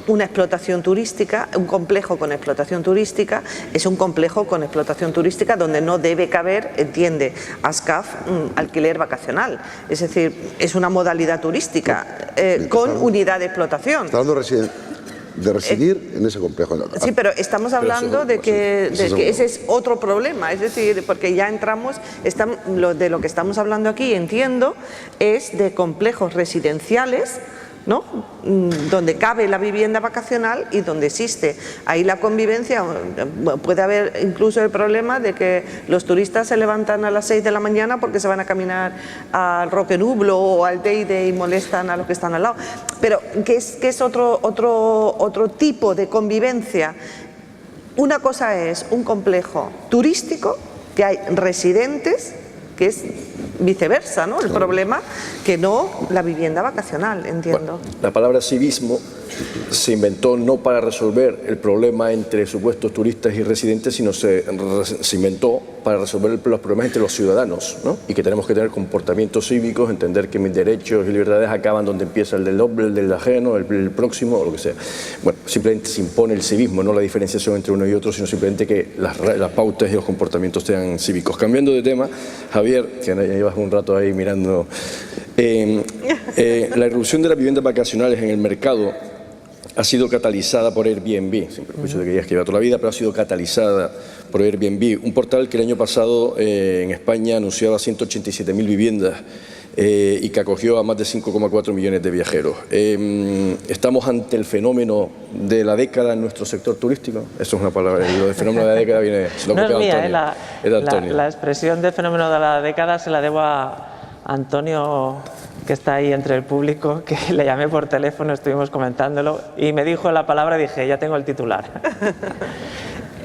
una explotación turística, un complejo con explotación turística, es un complejo con explotación turística donde no debe caber, entiende ASCAF, alquiler vacacional. Es decir, es una modalidad turística con unidad de explotación. Está hablando de residir en ese complejo. Sí, pero estamos hablando de que ese es otro problema, es decir, porque ya entramos, de lo que estamos hablando aquí, entiendo, es de complejos residenciales ¿no? Donde cabe la vivienda vacacional y donde existe ahí la convivencia. Puede haber incluso el problema de que los turistas se levantan a las 6 de la mañana porque se van a caminar al Roque Nublo o al Teide y molestan a los que están al lado, pero que es otro tipo de convivencia. Una cosa es un complejo turístico que hay residentes, que es viceversa, ¿no? El problema, que no la vivienda vacacional, entiendo. Bueno, la palabra civismo se inventó no para resolver el problema entre supuestos turistas y residentes, sino se inventó para resolver los problemas entre los ciudadanos, ¿no? Y que tenemos que tener comportamientos cívicos, entender que mis derechos y libertades acaban donde empieza el del hombre, el del ajeno, el próximo o lo que sea. Bueno, simplemente se impone el civismo, no la diferenciación entre uno y otro, sino simplemente que las pautas y los comportamientos sean cívicos. Cambiando de tema, Javier, que ya llevas un rato ahí mirando, la irrupción de las viviendas vacacionales en el mercado ha sido catalizada por Airbnb, sin perjuicio de que digas que lleva toda la vida, pero ha sido catalizada por Airbnb, un portal que el año pasado en España anunciaba 187.000 viviendas y que acogió a más de 5,4 millones de viajeros. ¿Estamos ante el fenómeno de la década en nuestro sector turístico? Eso es una palabra, lo del fenómeno de la década viene... No es mía, la expresión de fenómeno de la década se la debo a Antonio, que está ahí entre el público, que le llamé por teléfono, estuvimos comentándolo y me dijo la palabra y dije, ya tengo el titular.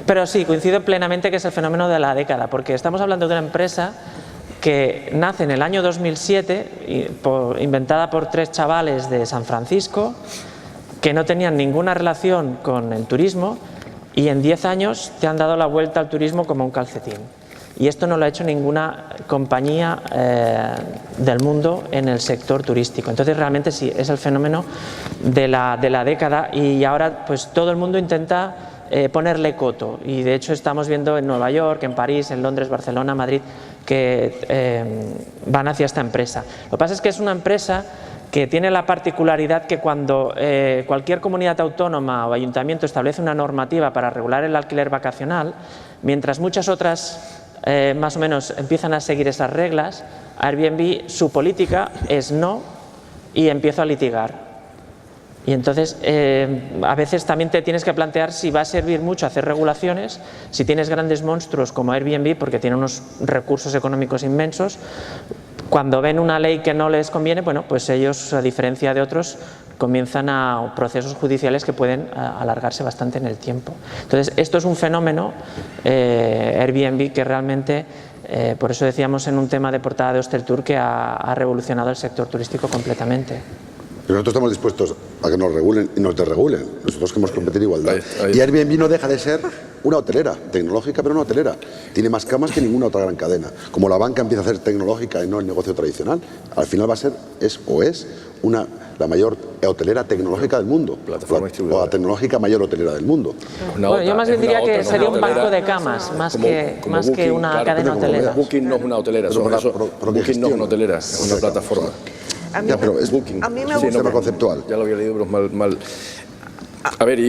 Pero sí, coincido plenamente que es el fenómeno de la década, porque estamos hablando de una empresa que nace en el año 2007, inventada por 3 chavales de San Francisco, que no tenían ninguna relación con el turismo y en 10 años te han dado la vuelta al turismo como un calcetín. Y esto no lo ha hecho ninguna compañía del mundo en el sector turístico. Entonces realmente sí, es el fenómeno de la década y ahora pues todo el mundo intenta ponerle coto. Y de hecho estamos viendo en Nueva York, en París, en Londres, Barcelona, Madrid, que van hacia esta empresa. Lo que pasa es que es una empresa que tiene la particularidad que cuando cualquier comunidad autónoma o ayuntamiento establece una normativa para regular el alquiler vacacional, mientras muchas otras más o menos empiezan a seguir esas reglas, Airbnb, su política es no y empieza a litigar. Y entonces a veces también te tienes que plantear si va a servir mucho hacer regulaciones, si tienes grandes monstruos como Airbnb, porque tiene unos recursos económicos inmensos, cuando ven una ley que no les conviene, bueno, pues ellos, a diferencia de otros, comienzan a procesos judiciales que pueden alargarse bastante en el tiempo. Entonces, esto es un fenómeno, Airbnb, que realmente, por eso decíamos en un tema de portada de Hosteltour, que ha revolucionado el sector turístico completamente. Pero nosotros estamos dispuestos a que nos regulen y nos desregulen. Nosotros queremos competir igualdad. Y Airbnb no deja de ser una hotelera, tecnológica, pero una hotelera. Tiene más camas que ninguna otra gran cadena. Como la banca empieza a ser tecnológica y no el negocio tradicional, al final va a ser, es la mayor hotelera tecnológica del mundo. O la tecnológica mayor hotelera del mundo. Bueno, yo más bien diría que sería un banco de camas, más que una cadena hotelera. Booking no es una hotelera, Booking no es una hotelera, es una plataforma. Ya, pero es Booking, a mí me es un tema conceptual. Ya lo había leído, pero mal. A ver,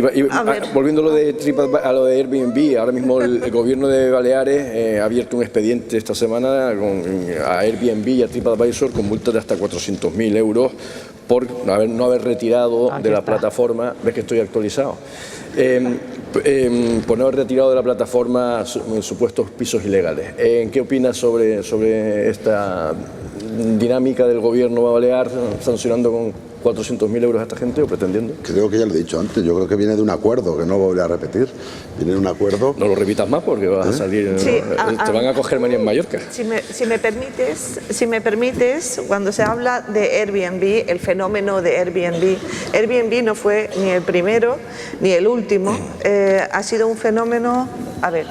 volviendo a lo de Airbnb, ahora mismo el gobierno de Baleares ha abierto un expediente esta semana a Airbnb y a TripAdvisor con multas de hasta 400.000 euros por no haber retirado de la plataforma, ves que estoy actualizado, por no haber retirado de la plataforma supuestos pisos ilegales. ¿Qué opinas sobre esta dinámica del gobierno balear sancionando con 400.000 euros a esta gente o pretendiendo? Creo que ya lo he dicho antes, yo creo que viene de un acuerdo, que no volveré a repetir. Viene de un acuerdo... No lo repitas más porque vas a salir... Sí, te van a coger manía en Mallorca. Si me permites, cuando se habla de Airbnb, el fenómeno de Airbnb no fue ni el primero ni el último, ha sido un fenómeno... A ver,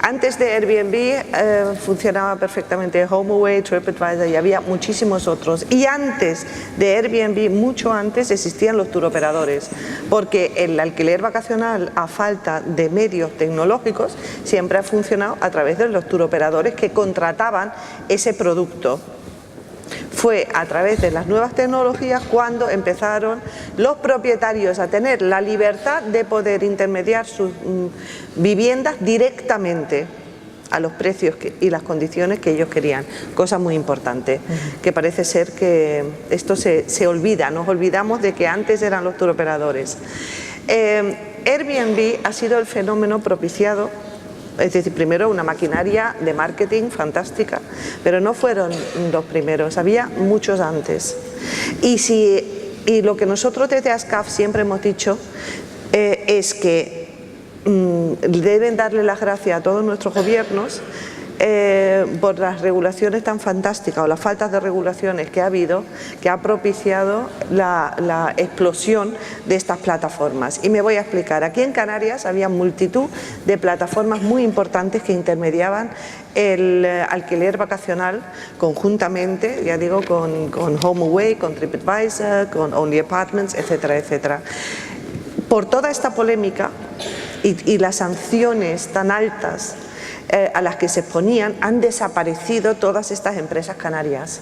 antes de Airbnb funcionaba perfectamente HomeAway, TripAdvisor y había muchísimos otros. Y antes de Airbnb, mucho antes, existían los turoperadores, porque el alquiler vacacional, a falta de medios tecnológicos, siempre ha funcionado a través de los turoperadores que contrataban ese producto. Fue a través de las nuevas tecnologías cuando empezaron los propietarios a tener la libertad de poder intermediar sus viviendas directamente a los precios y las condiciones que ellos querían. Cosa muy importante, que parece ser que esto se olvida, nos olvidamos de que antes eran los turoperadores. Airbnb ha sido el fenómeno propiciado, es decir, primero una maquinaria de marketing fantástica, pero no fueron los primeros, había muchos antes. Y lo que nosotros desde ASCAF siempre hemos dicho es que deben darle las gracias a todos nuestros gobiernos por las regulaciones tan fantásticas o las faltas de regulaciones que ha habido, que ha propiciado la explosión de estas plataformas. Y me voy a explicar. Aquí en Canarias había multitud de plataformas muy importantes que intermediaban el alquiler vacacional conjuntamente, ya digo, con HomeAway, con TripAdvisor, con Only Apartments, etcétera, etcétera. Por toda esta polémica y las sanciones tan altas a las que se exponían, han desaparecido todas estas empresas canarias.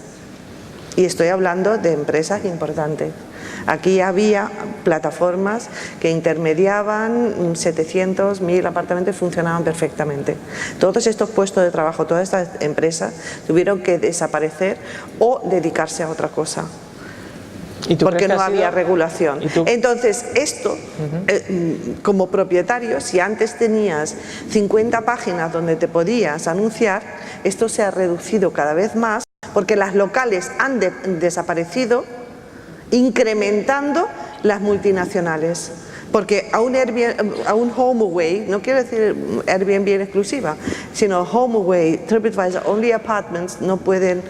Y estoy hablando de empresas importantes. Aquí había plataformas que intermediaban 700, 1000 apartamentos y funcionaban perfectamente. Todos estos puestos de trabajo, todas estas empresas tuvieron que desaparecer o dedicarse a otra cosa. Porque no había regulación. Entonces, esto, como propietario, si antes tenías 50 páginas donde te podías anunciar, esto se ha reducido cada vez más porque las locales han desaparecido, incrementando las multinacionales. Porque a un HomeAway, no quiero decir Airbnb en exclusiva, sino HomeAway, TripAdvisor, Only Apartments no pueden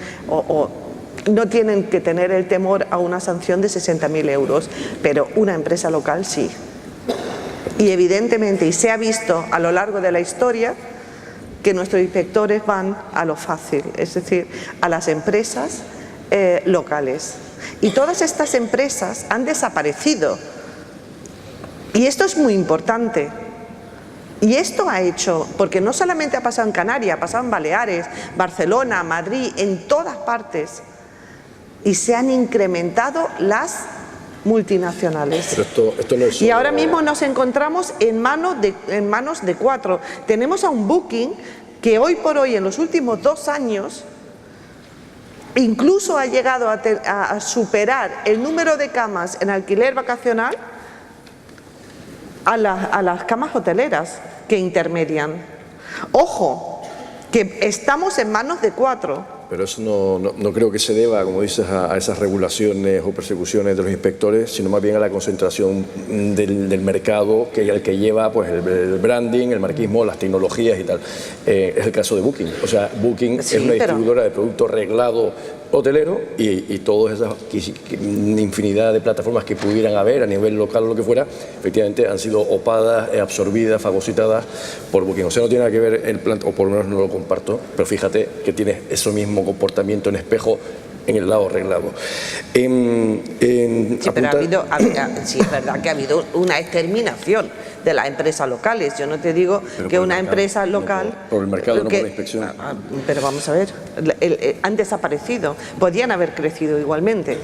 no tienen que tener el temor a una sanción de 60.000 euros, pero una empresa local sí. Y evidentemente, y se ha visto a lo largo de la historia, que nuestros inspectores van a lo fácil, es decir, a las empresas locales. Y todas estas empresas han desaparecido. Y esto es muy importante. Y esto ha hecho, porque no solamente ha pasado en Canarias, ha pasado en Baleares, Barcelona, Madrid, en todas partes. Y se han incrementado las multinacionales. Pero esto no es solo... Y ahora mismo nos encontramos en manos de 4. Tenemos a un Booking que hoy por hoy, en los últimos 2 años, incluso ha llegado a superar el número de camas en alquiler vacacional a las camas hoteleras que intermedian. Ojo, que estamos en manos de 4. Pero eso no creo que se deba, como dices, a esas regulaciones o persecuciones de los inspectores, sino más bien a la concentración del mercado el que lleva pues, el branding, el marquismo, las tecnologías y tal. Es el caso de Booking. O sea, Booking sí, es una distribuidora de producto reglado hotelero y todas esas infinidad de plataformas que pudieran haber a nivel local o lo que fuera, efectivamente han sido opadas, absorbidas, fagocitadas por Booking. O sea, no tiene nada que ver el plan, o por lo menos no lo comparto, pero fíjate que tiene eso mismo comportamiento en espejo en el lado reglado. Sí, pero sí, es verdad que ha habido una exterminación de las empresas locales. Yo no te digo que una empresa local... Por el mercado, no por la inspección. Pero vamos a ver, han desaparecido. Podían haber crecido igualmente.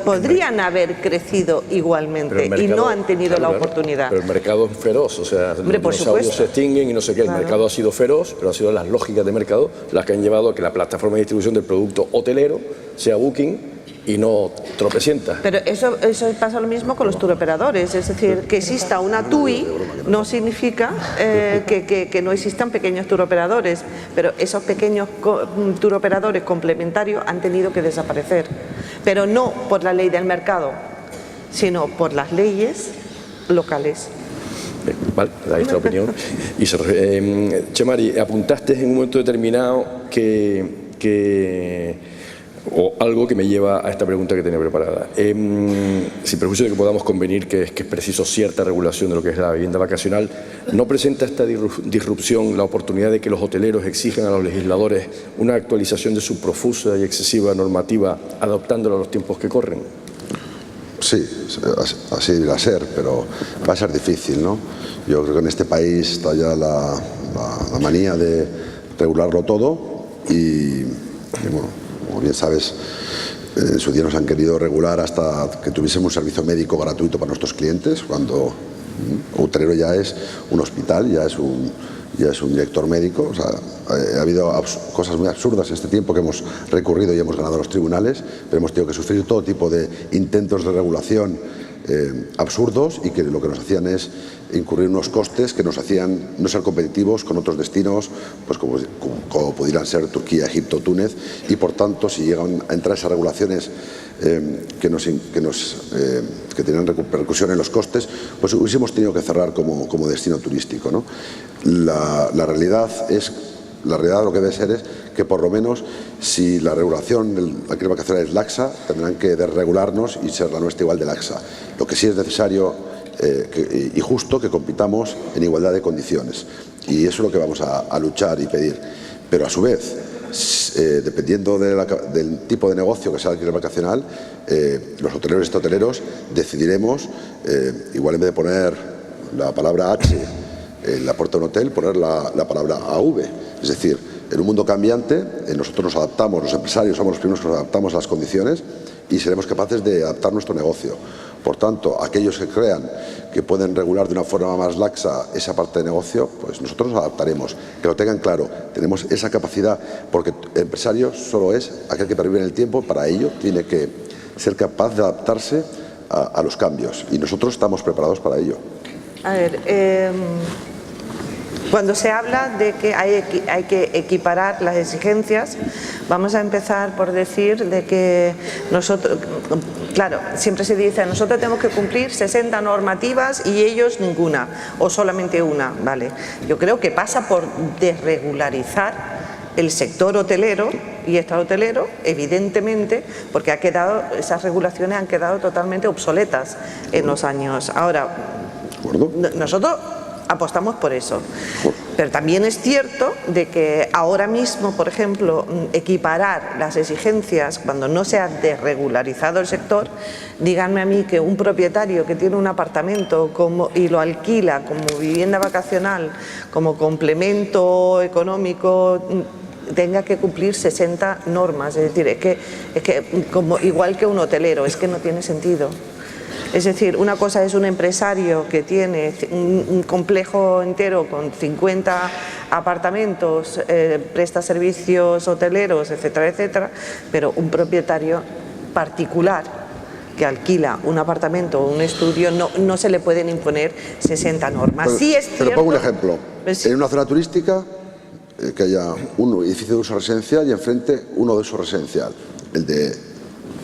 Podrían haber crecido igualmente y no han tenido la oportunidad. Pero el mercado es feroz, o sea, los dinosaurios se extinguen y no sé qué. El mercado ha sido feroz, pero han sido las lógicas de mercado las que han llevado a que la plataforma de distribución del producto hotelero sea Booking y no tropecientas. Pero eso pasa lo mismo con los turoperadores, es decir, que exista una TUI no significa que no existan pequeños turoperadores, pero esos pequeños turoperadores complementarios han tenido que desaparecer, pero no por la ley del mercado, sino por las leyes locales. Vale, ahí está la opinión. Y Txemari, apuntaste en un momento determinado o algo que me lleva a esta pregunta que tenía preparada. Sin perjuicio de que podamos convenir que es preciso cierta regulación de lo que es la vivienda vacacional, ¿no presenta esta disrupción la oportunidad de que los hoteleros exijan a los legisladores una actualización de su profusa y excesiva normativa, adaptándola a los tiempos que corren? Sí, así deberá ser, pero va a ser difícil, ¿no? Yo creo que en este país está ya la manía de regularlo todo y bueno, como bien sabes, en su día nos han querido regular hasta que tuviésemos un servicio médico gratuito para nuestros clientes, cuando un hotelero ya es un hospital, ya es un ya es un director médico. O sea, ha habido cosas muy absurdas en este tiempo que hemos recurrido y hemos ganado a los tribunales, pero hemos tenido que sufrir todo tipo de intentos de regulación absurdos, y que lo que nos hacían es incurrir unos costes que nos hacían no ser competitivos con otros destinos, pues como pudieran ser Turquía, Egipto, Túnez, y por tanto, si llegan a entrar esas regulaciones que tenían repercusión en los costes, pues hubiésemos tenido que cerrar como destino turístico, ¿no? La realidad lo que debe ser es que, por lo menos, si la regulación del alquiler vacacional es laxa, tendrán que desregularnos y ser la nuestra igual de laxa. Lo que sí es necesario y justo que compitamos en igualdad de condiciones, y eso es lo que vamos a luchar y pedir. Pero a su vez, dependiendo del tipo de negocio que sea el alquiler vacacional, los hoteleros y hosteleros decidiremos, igual en vez de poner la palabra H en la puerta de un hotel, poner la palabra AV. Es decir, en un mundo cambiante, nosotros nos adaptamos, los empresarios somos los primeros que nos adaptamos a las condiciones, y seremos capaces de adaptar nuestro negocio. Por tanto, aquellos que crean que pueden regular de una forma más laxa esa parte de negocio, pues nosotros nos adaptaremos. Que lo tengan claro, tenemos esa capacidad, porque el empresario solo es aquel que pervive en el tiempo. Para ello tiene que ser capaz de adaptarse a los cambios, y nosotros estamos preparados para ello. A ver, cuando se habla de que hay que equiparar las exigencias, vamos a empezar por decir de que nosotros, claro, siempre se dice, nosotros tenemos que cumplir 60 normativas y ellos ninguna, o solamente una, ¿vale? Yo creo que pasa por desregularizar el sector hotelero y extrahotelero, evidentemente, porque esas regulaciones han quedado totalmente obsoletas en los años. Ahora, nosotros apostamos por eso, pero también es cierto de que ahora mismo, por ejemplo, equiparar las exigencias cuando no se ha desregularizado el sector, díganme a mí que un propietario que tiene un apartamento y lo alquila como vivienda vacacional, como complemento económico, tenga que cumplir 60 normas. Es decir, es que igual que un hotelero, es que no tiene sentido. Es decir, una cosa es un empresario que tiene un complejo entero con 50 apartamentos, presta servicios hoteleros, etcétera, etcétera, pero un propietario particular que alquila un apartamento o un estudio no se le pueden imponer 60 normas. Pero, sí es cierto, pero pongo un ejemplo. Pues, en una zona turística, que haya un edificio de uso residencial y enfrente uno de uso residencial.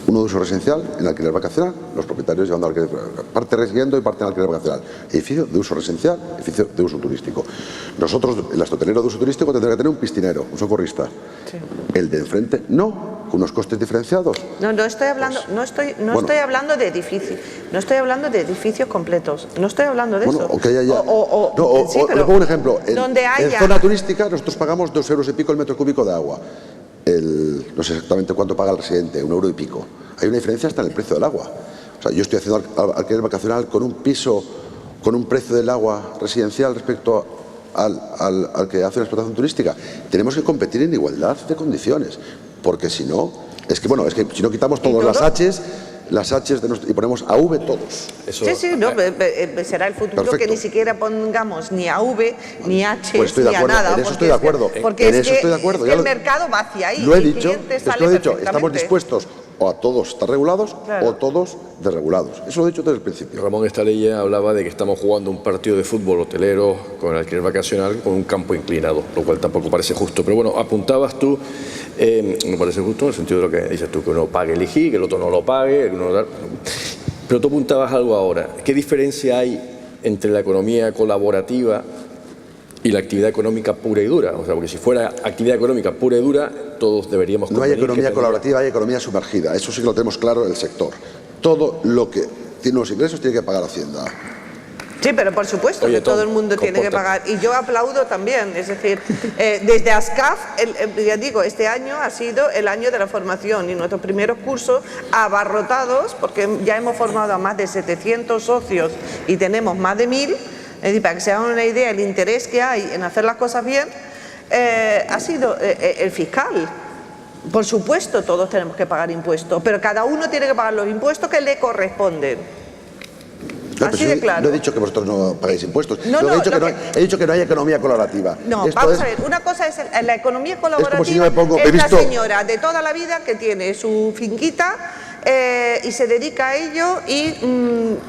Uno de uso residencial en alquiler vacacional, los propietarios llevando alquiler, parte residiendo y parte en alquiler vacacional. Edificio de uso residencial, edificio de uso turístico. Nosotros, el hotelero de uso turístico, tendrá que tener un piscinero, un socorrista. Sí. El de enfrente no, con unos costes diferenciados. No estoy hablando, pues, estoy hablando de edificios, no estoy hablando de edificios completos, no estoy hablando de eso. Sí, pero pongo un ejemplo. En zona turística nosotros pagamos 2 euros y pico el metro cúbico de agua. No sé exactamente cuánto paga el residente, 1 euro y pico. Hay una diferencia hasta en el precio del agua. O sea, yo estoy haciendo alquiler vacacional con un piso, con un precio del agua residencial respecto al que hace una explotación turística. Tenemos que competir en igualdad de condiciones, porque si no, es que si no quitamos todas las H's y ponemos AV todos. Eso, sí, no, será el futuro. Perfecto. Que ni siquiera pongamos ni AV, ni H, pues ni a nada. En eso estoy de acuerdo. Porque el mercado va hacia ahí. Lo he dicho, estamos dispuestos o a todos estar regulados, claro, o todos desregulados. Eso lo he dicho desde el principio. Ramón Estalella hablaba de que estamos jugando un partido de fútbol hotelero con el alquiler vacacional con un campo inclinado, lo cual tampoco parece justo. Pero bueno, apuntabas tú, no parece justo en el sentido de lo que dices tú, que uno pague el IGI, que el otro no lo pague, pero tú apuntabas algo ahora. ¿Qué diferencia hay entre la economía colaborativa y la actividad económica pura y dura? O sea, porque si fuera actividad económica pura y dura, todos deberíamos... No hay economía colaborativa, hay economía sumergida. Eso sí que lo tenemos claro en el sector. Todo lo que tiene unos ingresos tiene que pagar Hacienda. Sí, pero por supuesto que todo el mundo tiene que pagar. Y yo aplaudo también. Es decir, desde ASCAF, ya digo, este año ha sido el año de la formación y nuestros primeros cursos abarrotados, porque ya hemos formado a más de 700 socios y tenemos más de 1000. Es decir, para que se hagan una idea, el interés que hay en hacer las cosas bien ha sido el fiscal. Por supuesto, todos tenemos que pagar impuestos, pero cada uno tiene que pagar los impuestos que le corresponden. Así de claro. No he dicho que vosotros no pagáis impuestos. No, he dicho que no hay economía colaborativa. No, vamos a ver, una cosa es la economía colaborativa, es como si es la señora de toda la vida que tiene su finquita y se dedica a ello y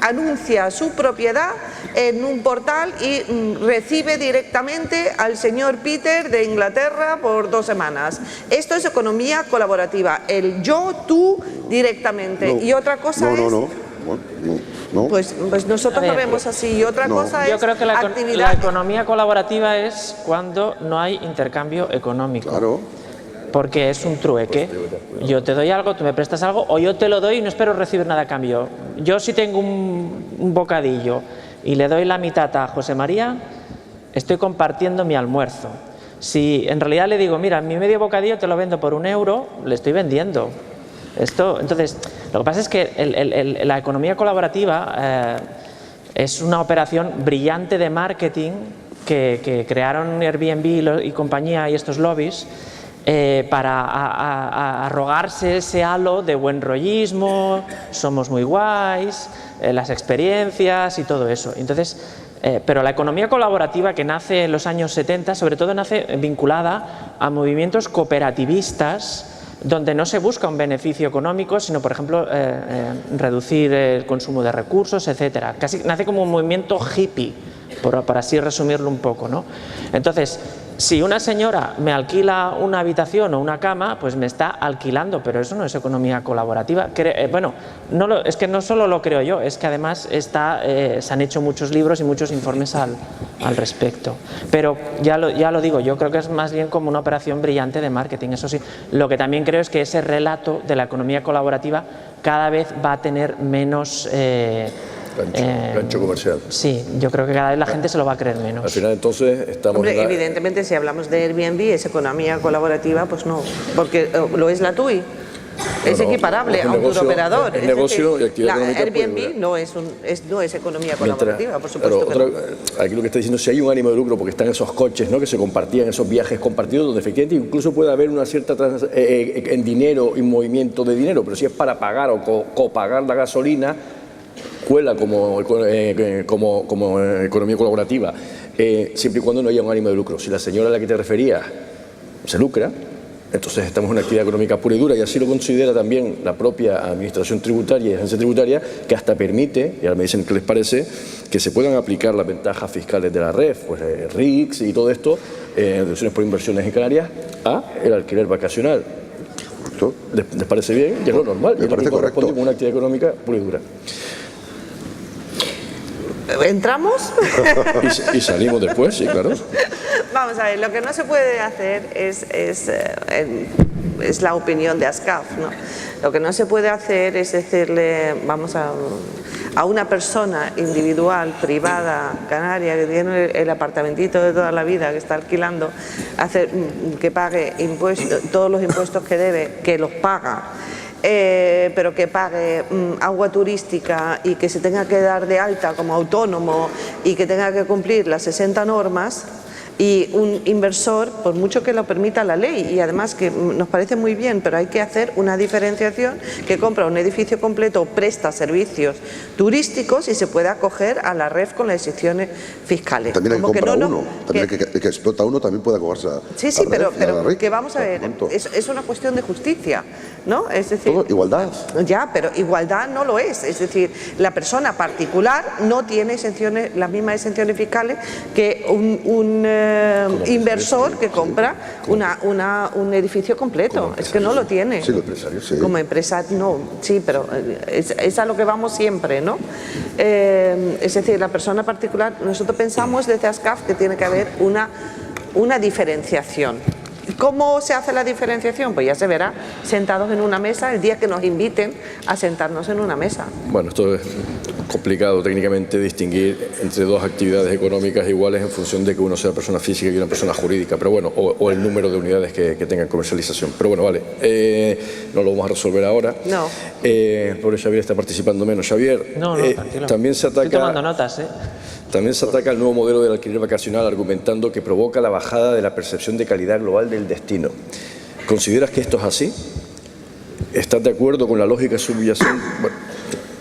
anuncia su propiedad en un portal y recibe directamente al señor Peter de Inglaterra por 2 semanas. Esto es economía colaborativa, el yo, tú directamente. Y otra cosa es... No. Pues nosotros lo vemos así. Y otra cosa es... Yo creo que la economía colaborativa es cuando no hay intercambio económico. Claro. Porque es un trueque. Yo te doy algo, tú me prestas algo, o yo te lo doy y no espero recibir nada a cambio. Yo si tengo un bocadillo y le doy la mitad a José María, estoy compartiendo mi almuerzo. Si en realidad le digo, mira, mi medio bocadillo te lo vendo por €1, le estoy vendiendo. Entonces, lo que pasa es que la economía colaborativa es una operación brillante de marketing que crearon Airbnb y compañía y estos lobbies para arrogarse ese halo de buen rollismo, somos muy guays, las experiencias y todo eso. Entonces, pero la economía colaborativa que nace en los años 70, sobre todo nace vinculada a movimientos cooperativistas, donde no se busca un beneficio económico, sino, por ejemplo, reducir el consumo de recursos, etcétera. Casi nace como un movimiento hippie, por así resumirlo un poco, ¿no? Entonces, si una señora me alquila una habitación o una cama, pues me está alquilando, pero eso no es economía colaborativa. Bueno, es que no solo lo creo yo, es que además se han hecho muchos libros y muchos informes al respecto. Pero ya lo digo, yo creo que es más bien como una operación brillante de marketing, eso sí. Lo que también creo es que ese relato de la economía colaborativa cada vez va a tener menos... gancho comercial. Sí, yo creo que cada vez la gente se lo va a creer menos. Al final, entonces, estamos... Hombre, evidentemente, si hablamos de Airbnb, es economía colaborativa, pues no, porque lo es la TUI. Es equiparable a un turoperador. Es negocio y actividad económica. Airbnb no es economía colaborativa, por supuesto. Aquí lo que está diciendo, si hay un ánimo de lucro, porque están esos coches, ¿no?, que se compartían, esos viajes compartidos, donde efectivamente incluso puede haber una cierta en dinero y movimiento de dinero, pero si es para pagar o copagar la gasolina, cuela como economía colaborativa, siempre y cuando no haya un ánimo de lucro. Si la señora a la que te referías se lucra, entonces estamos en una actividad económica pura y dura, y así lo considera también la propia Administración Tributaria y Agencia Tributaria, que hasta permite, y ahora me dicen qué les parece, que se puedan aplicar las ventajas fiscales de la REF, pues RICS y todo esto, deducciones por inversiones en Canarias, a el alquiler vacacional. ¿Les parece bien? Y es lo normal, me parece correcto. Con una actividad económica pura y dura. ¿Entramos? Y salimos después, sí, claro. Vamos a ver, lo que no se puede hacer es la opinión de Ascaf, ¿no? Lo que no se puede hacer es decirle, vamos a una persona individual, privada, canaria, que tiene el apartamentito de toda la vida, que está alquilando, que pague impuestos, todos los impuestos que debe, que los paga, pero que pague agua turística y que se tenga que dar de alta como autónomo y que tenga que cumplir las 60 normas, y un inversor, por mucho que lo permita la ley, y además que nos parece muy bien, pero hay que hacer una diferenciación, que compra un edificio completo o presta servicios turísticos y se puede acoger a la REF con las exenciones fiscales. También el que compra uno, también el que explota uno también puede acogerse a sí, a la pero REF, que vamos a ver, es una cuestión de justicia, ¿no? Es decir, todo, igualdad. Ya, pero igualdad no lo es decir, la persona particular no tiene las mismas exenciones fiscales que un inversor que compra un edificio completo. Es que no lo tiene. Sí, los empresarios, sí. Como empresa, no, sí, pero es a lo que vamos siempre, ¿no? Es decir, la persona particular, nosotros pensamos desde Ascaf que tiene que haber una diferenciación. ¿Cómo se hace la diferenciación? Pues ya se verá sentados en una mesa el día que nos inviten a sentarnos en una mesa. Bueno, esto es complicado técnicamente distinguir entre dos actividades económicas iguales en función de que uno sea persona física y una persona jurídica, pero bueno, o el número de unidades que tengan comercialización. Pero bueno, vale, no lo vamos a resolver ahora. No. Pobre Xavier está participando menos. Xavier, no, tranquilo. También se ataca... Estoy tomando notas, También se ataca el nuevo modelo del alquiler vacacional, argumentando que provoca la bajada de la percepción de calidad global del destino. ¿Consideras que esto es así? ¿Estás de acuerdo con la lógica subyacente? Bueno,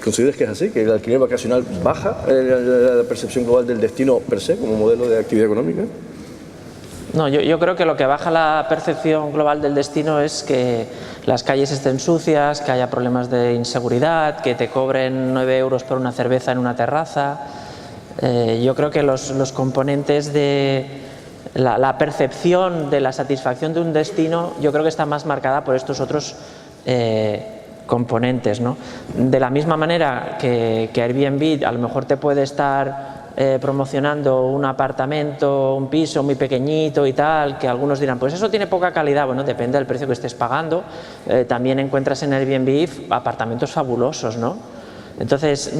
¿Consideras que es así? ¿Que el alquiler vacacional baja la percepción global del destino per se como modelo de actividad económica? No, yo creo que lo que baja la percepción global del destino es que las calles estén sucias, que haya problemas de inseguridad, que te cobren 9 euros por una cerveza en una terraza. Yo creo que los componentes de la percepción de la satisfacción de un destino, yo creo que está más marcada por estos otros componentes, ¿no? De la misma manera que Airbnb a lo mejor te puede estar promocionando un apartamento, un piso muy pequeñito y tal, que algunos dirán, pues eso tiene poca calidad. Bueno, depende del precio que estés pagando. También encuentras en Airbnb apartamentos fabulosos, ¿no? Entonces,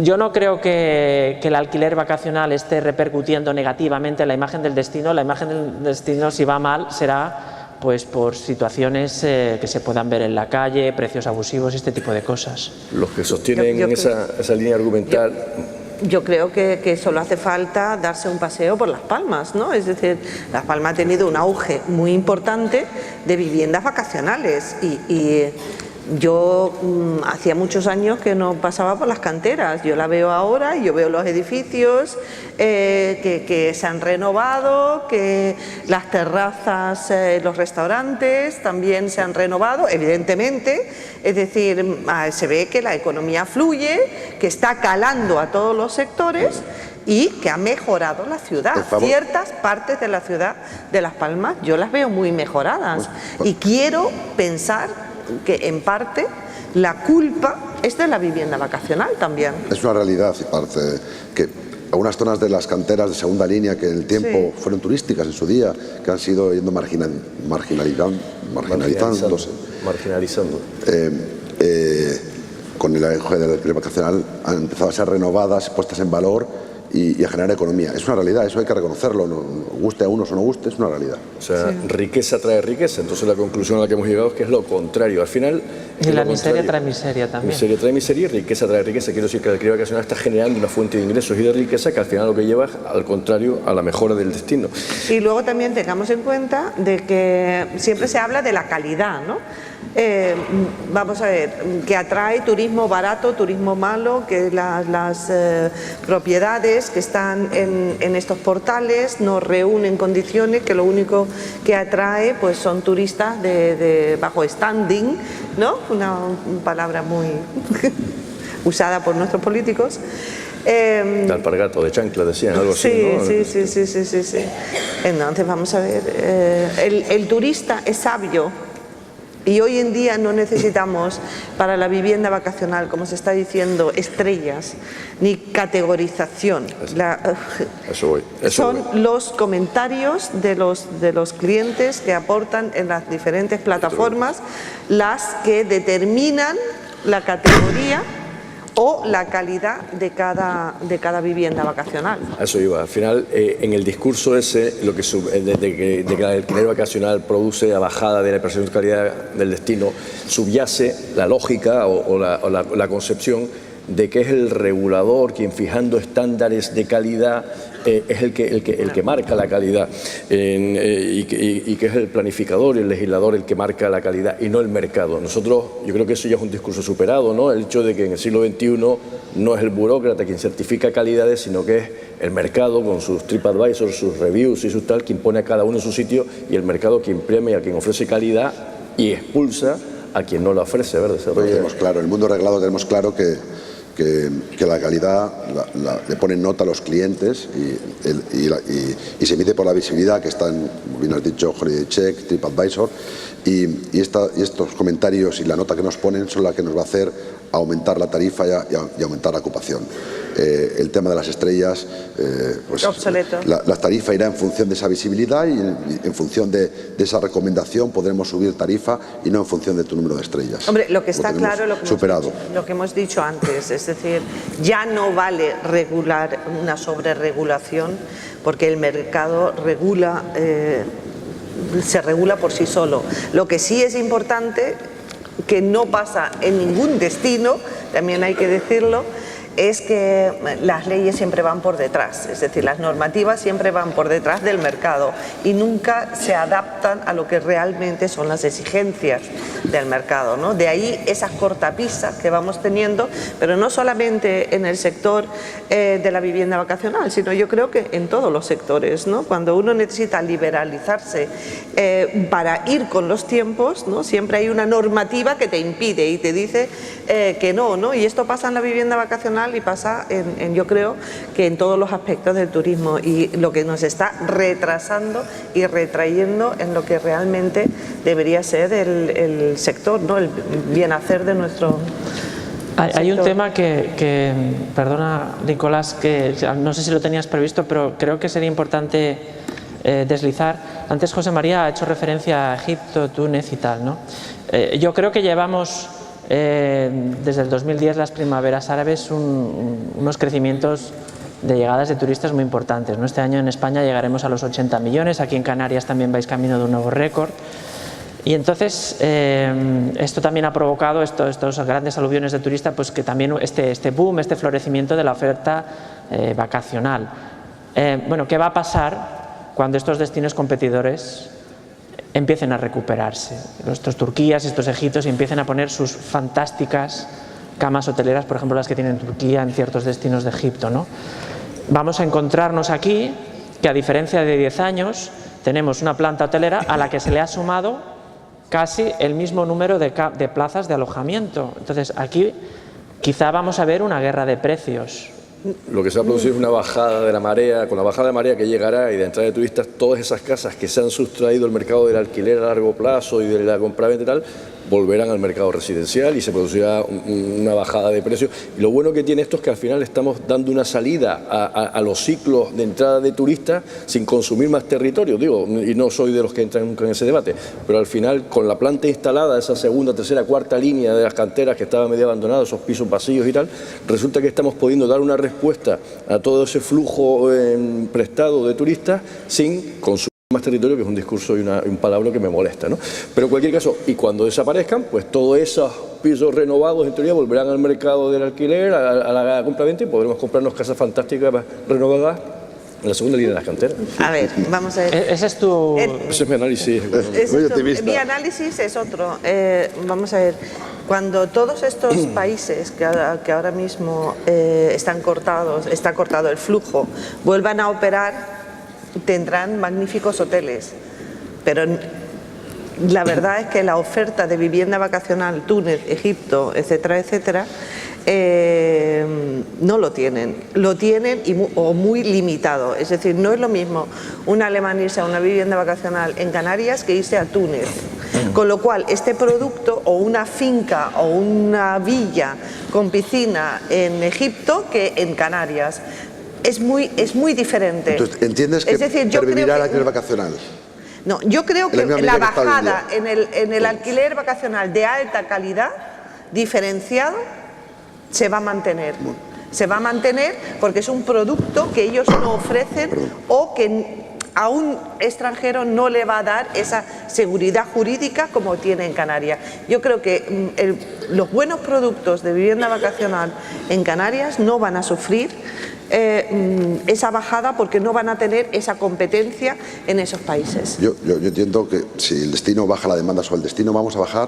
yo no creo que el alquiler vacacional esté repercutiendo negativamente en la imagen del destino. La imagen del destino, si va mal, será pues por situaciones que se puedan ver en la calle, precios abusivos y este tipo de cosas. Los que sostienen esa línea argumental... Yo creo que solo hace falta darse un paseo por Las Palmas, ¿no? Es decir, Las Palmas ha tenido un auge muy importante de viviendas vacacionales y yo hacía muchos años que no pasaba por las canteras. Yo la veo ahora y yo veo los edificios que se han renovado, que las terrazas, los restaurantes también se han renovado, evidentemente. Es decir, se ve que la economía fluye, que está calando a todos los sectores y que ha mejorado la ciudad. Ciertas partes de la ciudad de Las Palmas yo las veo muy mejoradas y quiero pensar que en parte la culpa es de la vivienda vacacional también. Es una realidad, aparte, que algunas zonas de las canteras de segunda línea que en el tiempo fueron turísticas en su día, que han sido yendo marginalizándose. Con el auge del alquiler vacacional han empezado a ser renovadas, puestas en valor y a generar economía. Es una realidad, eso hay que reconocerlo, no guste a unos o no guste, es una realidad. O sea, riqueza trae riqueza, entonces la conclusión a la que hemos llegado es que es lo contrario. Al final... Y la miseria trae miseria también. Miseria trae miseria y riqueza trae riqueza. Quiero decir que el alquiler vacacional está generando una fuente de ingresos y de riqueza que al final lo que lleva es, al contrario, a la mejora del destino. Y luego también tengamos en cuenta de que siempre se habla de la calidad, ¿no? Vamos a ver, que atrae turismo barato, turismo malo, que las propiedades que están en estos portales no reúnen condiciones, que lo único que atrae pues son turistas de bajo standing, ¿no? Una palabra muy usada por nuestros políticos. De alpargato, de chancla, decían, algo así, ¿no? Sí. Entonces, vamos a ver, el turista es sabio. Y hoy en día no necesitamos para la vivienda vacacional, como se está diciendo, estrellas ni categorización. Son los comentarios de los clientes que aportan en las diferentes plataformas las que determinan la categoría o la calidad de cada vivienda vacacional. A eso iba. Al final, en el discurso ese, de que el alquiler vacacional produce la bajada de la percepción de calidad del destino, subyace la lógica o la concepción de que es el regulador quien, fijando estándares de calidad, es el que marca la calidad y que es el planificador y el legislador el que marca la calidad y no el mercado. Yo creo que eso ya es un discurso superado, ¿no? El hecho de que en el siglo XXI no es el burócrata quien certifica calidades, sino que es el mercado con sus TripAdvisor, sus reviews y sus tal, quien pone a cada uno en su sitio, y el mercado quien premia y a quien ofrece calidad y expulsa a quien no la ofrece. A ver, tenemos claro, en el mundo reglado tenemos claro que la calidad le ponen nota a los clientes y se mide por la visibilidad que están, como bien has dicho, Holiday Check, TripAdvisor, y estos comentarios y la nota que nos ponen son la que nos va a hacer aumentar la tarifa y aumentar la ocupación. El tema de las estrellas, pues obsoleto. La tarifa irá en función de esa visibilidad y en función de esa recomendación podremos subir tarifa y no en función de tu número de estrellas. Hombre, lo que está claro, lo que hemos dicho antes, es decir, ya no vale regular una sobreregulación porque el mercado se regula por sí solo. Lo que sí es importante, que no pasa en ningún destino, también hay que decirlo, es que las leyes siempre van por detrás, es decir, las normativas siempre van por detrás del mercado y nunca se adaptan a lo que realmente son las exigencias del mercado, ¿no? De ahí esas cortapisas que vamos teniendo, pero no solamente en el sector de la vivienda vacacional, sino yo creo que en todos los sectores, ¿no? Cuando uno necesita liberalizarse para ir con los tiempos, ¿no? Siempre hay una normativa que te impide y te dice que no, ¿no? Y esto pasa en la vivienda vacacional y pasa yo creo que en todos los aspectos del turismo, y lo que nos está retrasando y retrayendo en lo que realmente debería ser el sector, ¿no? El bien hacer de nuestro Hay un tema que, perdona Nicolás, que no sé si lo tenías previsto, pero creo que sería importante deslizar. Antes José María ha hecho referencia a Egipto, Túnez y tal, ¿no? Yo creo que llevamos desde el 2010 las primaveras árabes unos crecimientos de llegadas de turistas muy importantes, ¿no? Este año en España llegaremos a los 80 millones, aquí en Canarias también vais camino de un nuevo récord. Y entonces esto también ha provocado estos grandes aluviones de turistas, pues que también este boom, este florecimiento de la oferta vacacional. Bueno, ¿qué va a pasar cuando estos destinos competidores empiecen a recuperarse? Estos Turquías, estos Egiptos, y empiecen a poner sus fantásticas camas hoteleras, por ejemplo las que tienen Turquía en ciertos destinos de Egipto, ¿no? Vamos a encontrarnos aquí que, a diferencia de 10 años, tenemos una planta hotelera a la que se le ha sumado casi el mismo número de plazas de alojamiento. Entonces aquí quizá vamos a ver una guerra de precios. Lo que se va a producir es una bajada de la marea, con la bajada de marea que llegará y de entrada de turistas, todas esas casas que se han sustraído al mercado del alquiler a largo plazo y de la compraventa y tal, volverán al mercado residencial y se producirá una bajada de precios. Y lo bueno que tiene esto es que al final estamos dando una salida a los ciclos de entrada de turistas sin consumir más territorio, digo, y no soy de los que entran nunca en ese debate, pero al final con la planta instalada, esa segunda, tercera, cuarta línea de las canteras que estaban medio abandonadas, esos pisos vacíos y tal, resulta que estamos pudiendo dar una respuesta a todo ese flujo prestado de turistas sin consumir más territorio, que es un discurso y un palabra que me molesta, ¿no? Pero en cualquier caso, y cuando desaparezcan, pues todos esos pisos renovados en teoría volverán al mercado del alquiler, a la compraventa, y podremos comprarnos casas fantásticas renovadas en la segunda línea de las canteras. A ver, vamos a ver. Ese es tu... Ese es mi análisis. Mi análisis es otro. Vamos a ver, cuando todos estos países que ahora mismo está cortado el flujo, vuelvan a operar, tendrán magníficos hoteles, pero la verdad es que la oferta de vivienda vacacional, Túnez, Egipto, etcétera, etcétera, no lo tienen o muy limitado. Es decir, no es lo mismo un alemán irse a una vivienda vacacional en Canarias que irse a Túnez. Con lo cual, este producto, o una finca o una villa con piscina en Egipto que en Canarias, es muy diferente. Entonces, ¿entiendes que pervivirá el alquiler vacacional? No, yo creo que la bajada en el alquiler vacacional de alta calidad, diferenciado, se va a mantener. Se va a mantener porque es un producto que ellos no ofrecen o que a un extranjero no le va a dar esa seguridad jurídica como tiene en Canarias. Yo creo que los buenos productos de vivienda vacacional en Canarias no van a sufrir esa bajada porque no van a tener esa competencia en esos países. Yo entiendo que si el destino baja la demanda sobre el destino, vamos a bajar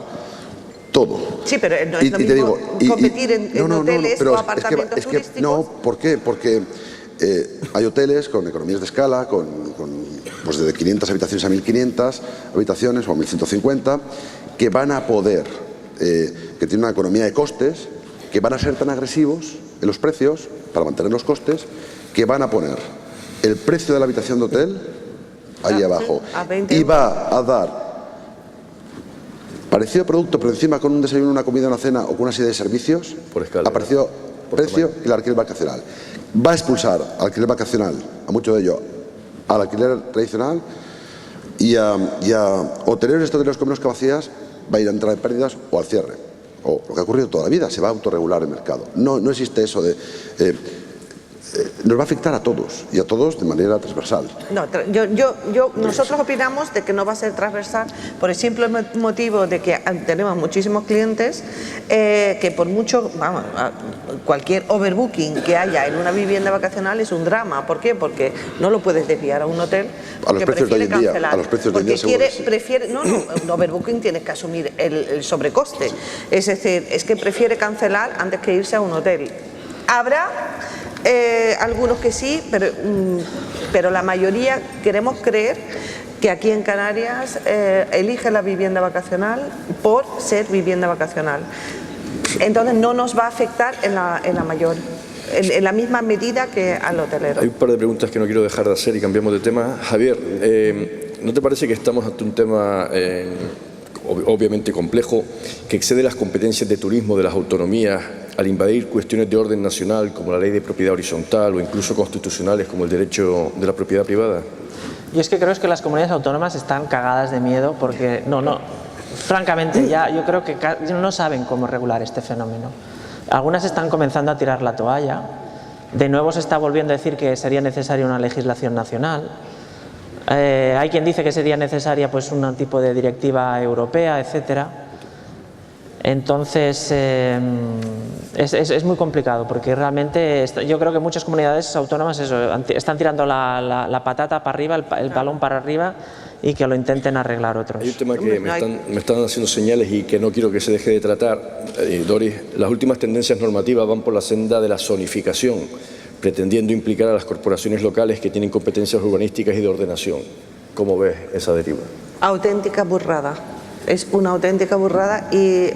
todo. Sí, pero no es lo mismo competir en hoteles o apartamentos turísticos. No, ¿por qué? Porque hay hoteles con economías de escala, pues desde 500 habitaciones a 1.500 habitaciones o a 1.150, que van a poder, que tienen una economía de costes, que van a ser tan agresivos en los precios para mantener los costes, que van a poner el precio de la habitación de hotel ahí abajo y va a dar parecido producto, pero encima con un desayuno, una comida, una cena o con una serie de servicios, por escala, a parecido precio y el alquiler vacacional. Va a expulsar al alquiler vacacional, a mucho de ello, al alquiler tradicional, y a hoteleros y hoteleros con menos capacidades va a ir a entrar en pérdidas o al cierre. O lo que ha ocurrido toda la vida, se va a autorregular el mercado. No existe eso de nos va a afectar a todos y a todos de manera transversal. No, nosotros opinamos de que no va a ser transversal por el simple motivo de que tenemos muchísimos clientes que por mucho, vamos, cualquier overbooking que haya en una vivienda vacacional es un drama. ¿Por qué? Porque no lo puedes desviar a un hotel. A los precios de hoy en día. A los precios de hoy en día seguro que sí. Un overbooking tienes que asumir el sobrecoste. Es decir, es que prefiere cancelar antes que irse a un hotel. Habrá algunos que sí, pero la mayoría queremos creer que aquí en Canarias elige la vivienda vacacional por ser vivienda vacacional. Entonces no nos va a afectar en la misma medida que al hotelero. Hay un par de preguntas que no quiero dejar de hacer y cambiamos de tema. Javier, ¿no te parece que estamos ante un tema obviamente complejo, que excede las competencias de turismo de las autonomías al invadir cuestiones de orden nacional como la ley de propiedad horizontal o incluso constitucionales como el derecho de la propiedad privada? Yo es que creo que las comunidades autónomas están cagadas de miedo porque francamente yo creo que no saben cómo regular este fenómeno. Algunas están comenzando a tirar la toalla, de nuevo se está volviendo a decir que sería necesaria una legislación nacional. Hay quien dice que sería necesaria pues un tipo de directiva europea, etcétera. Entonces es muy complicado porque realmente yo creo que muchas comunidades autónomas están tirando la patata para arriba, el balón para arriba y que lo intenten arreglar otros. Hay un tema que me están haciendo señales y que no quiero que se deje de tratar. Doris, las últimas tendencias normativas van por la senda de la zonificación, pretendiendo implicar a las corporaciones locales que tienen competencias urbanísticas y de ordenación. ¿Cómo ves esa deriva? Auténtica burrada. Es una auténtica burrada y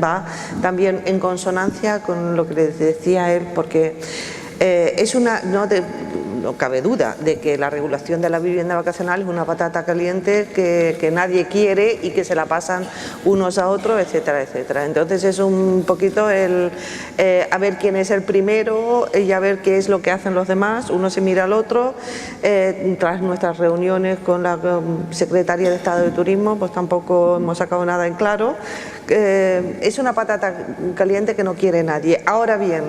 va también en consonancia con lo que les decía él, porque no cabe duda de que la regulación de la vivienda vacacional es una patata caliente que nadie quiere y que se la pasan unos a otros, etcétera, etcétera. Entonces es un poquito a ver quién es el primero y a ver qué es lo que hacen los demás. Uno se mira al otro. Tras nuestras reuniones con la Secretaría de Estado de Turismo, pues tampoco hemos sacado nada en claro. Es una patata caliente que no quiere nadie. Ahora bien,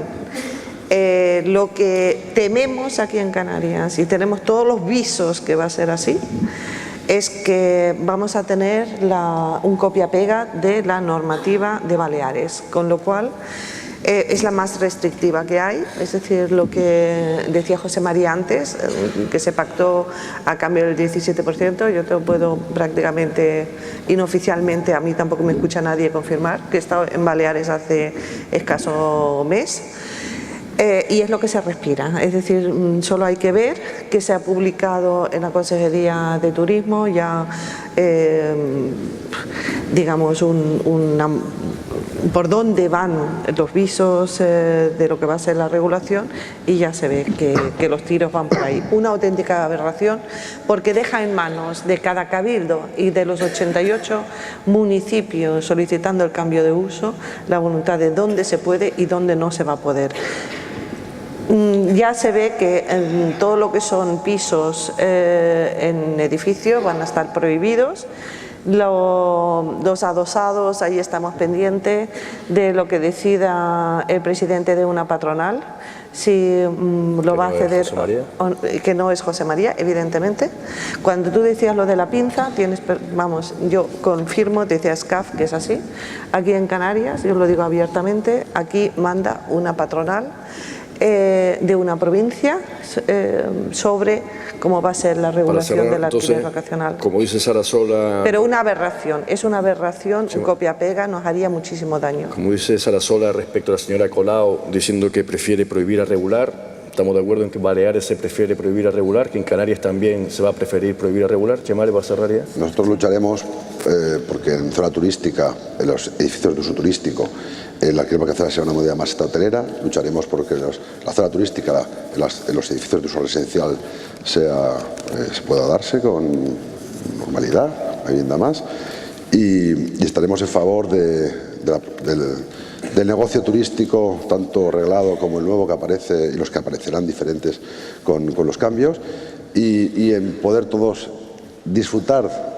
lo que tememos aquí en Canarias, y tenemos todos los visos que va a ser así, es que vamos a tener un copia-pega de la normativa de Baleares, con lo cual es la más restrictiva que hay, es decir, lo que decía José María antes, que se pactó a cambio del 17%, yo te lo puedo prácticamente inoficialmente, a mí tampoco me escucha nadie confirmar, que he estado en Baleares hace escaso mes. Y es lo que se respira, es decir, solo hay que ver que se ha publicado en la Consejería de Turismo ya, digamos, por dónde van los visos de lo que va a ser la regulación y ya se ve que los tiros van por ahí. Una auténtica aberración porque deja en manos de cada cabildo y de los 88 municipios solicitando el cambio de uso la voluntad de dónde se puede y dónde no se va a poder. Ya se ve que en todo lo que son pisos en edificios van a estar prohibidos. Los adosados, ahí estamos pendientes de lo que decida el presidente de una patronal, si lo va a ceder, que no es José María, evidentemente. Cuando tú decías lo de la pinza, yo confirmo, decía SCAF que es así. Aquí en Canarias, yo lo digo abiertamente, aquí manda una patronal de una provincia sobre cómo va a ser la regulación del alquiler vacacional. Como dice Sarasola... Pero una aberración, es una aberración, un copia-pega nos haría muchísimo daño. Como dice Sarasola respecto a la señora Colau, diciendo que prefiere prohibir a regular, estamos de acuerdo en que en Baleares se prefiere prohibir a regular, que en Canarias también se va a preferir prohibir a regular. Chemale, ¿va a cerrar ya? Nosotros lucharemos porque en zona turística, en los edificios de uso turístico, el alquiler vacacional sea una modalidad más hotelera. Lucharemos porque la zona turística, en los edificios de uso residencial, se pueda darse con normalidad, vivienda más, y estaremos en favor del negocio turístico, tanto reglado como el nuevo que aparece y los que aparecerán diferentes con los cambios, y en poder todos disfrutar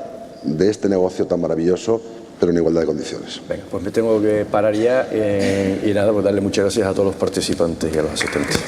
de este negocio tan maravilloso, pero en igualdad de condiciones. Venga, pues me tengo que parar ya y nada, pues darle muchas gracias a todos los participantes y a los asistentes.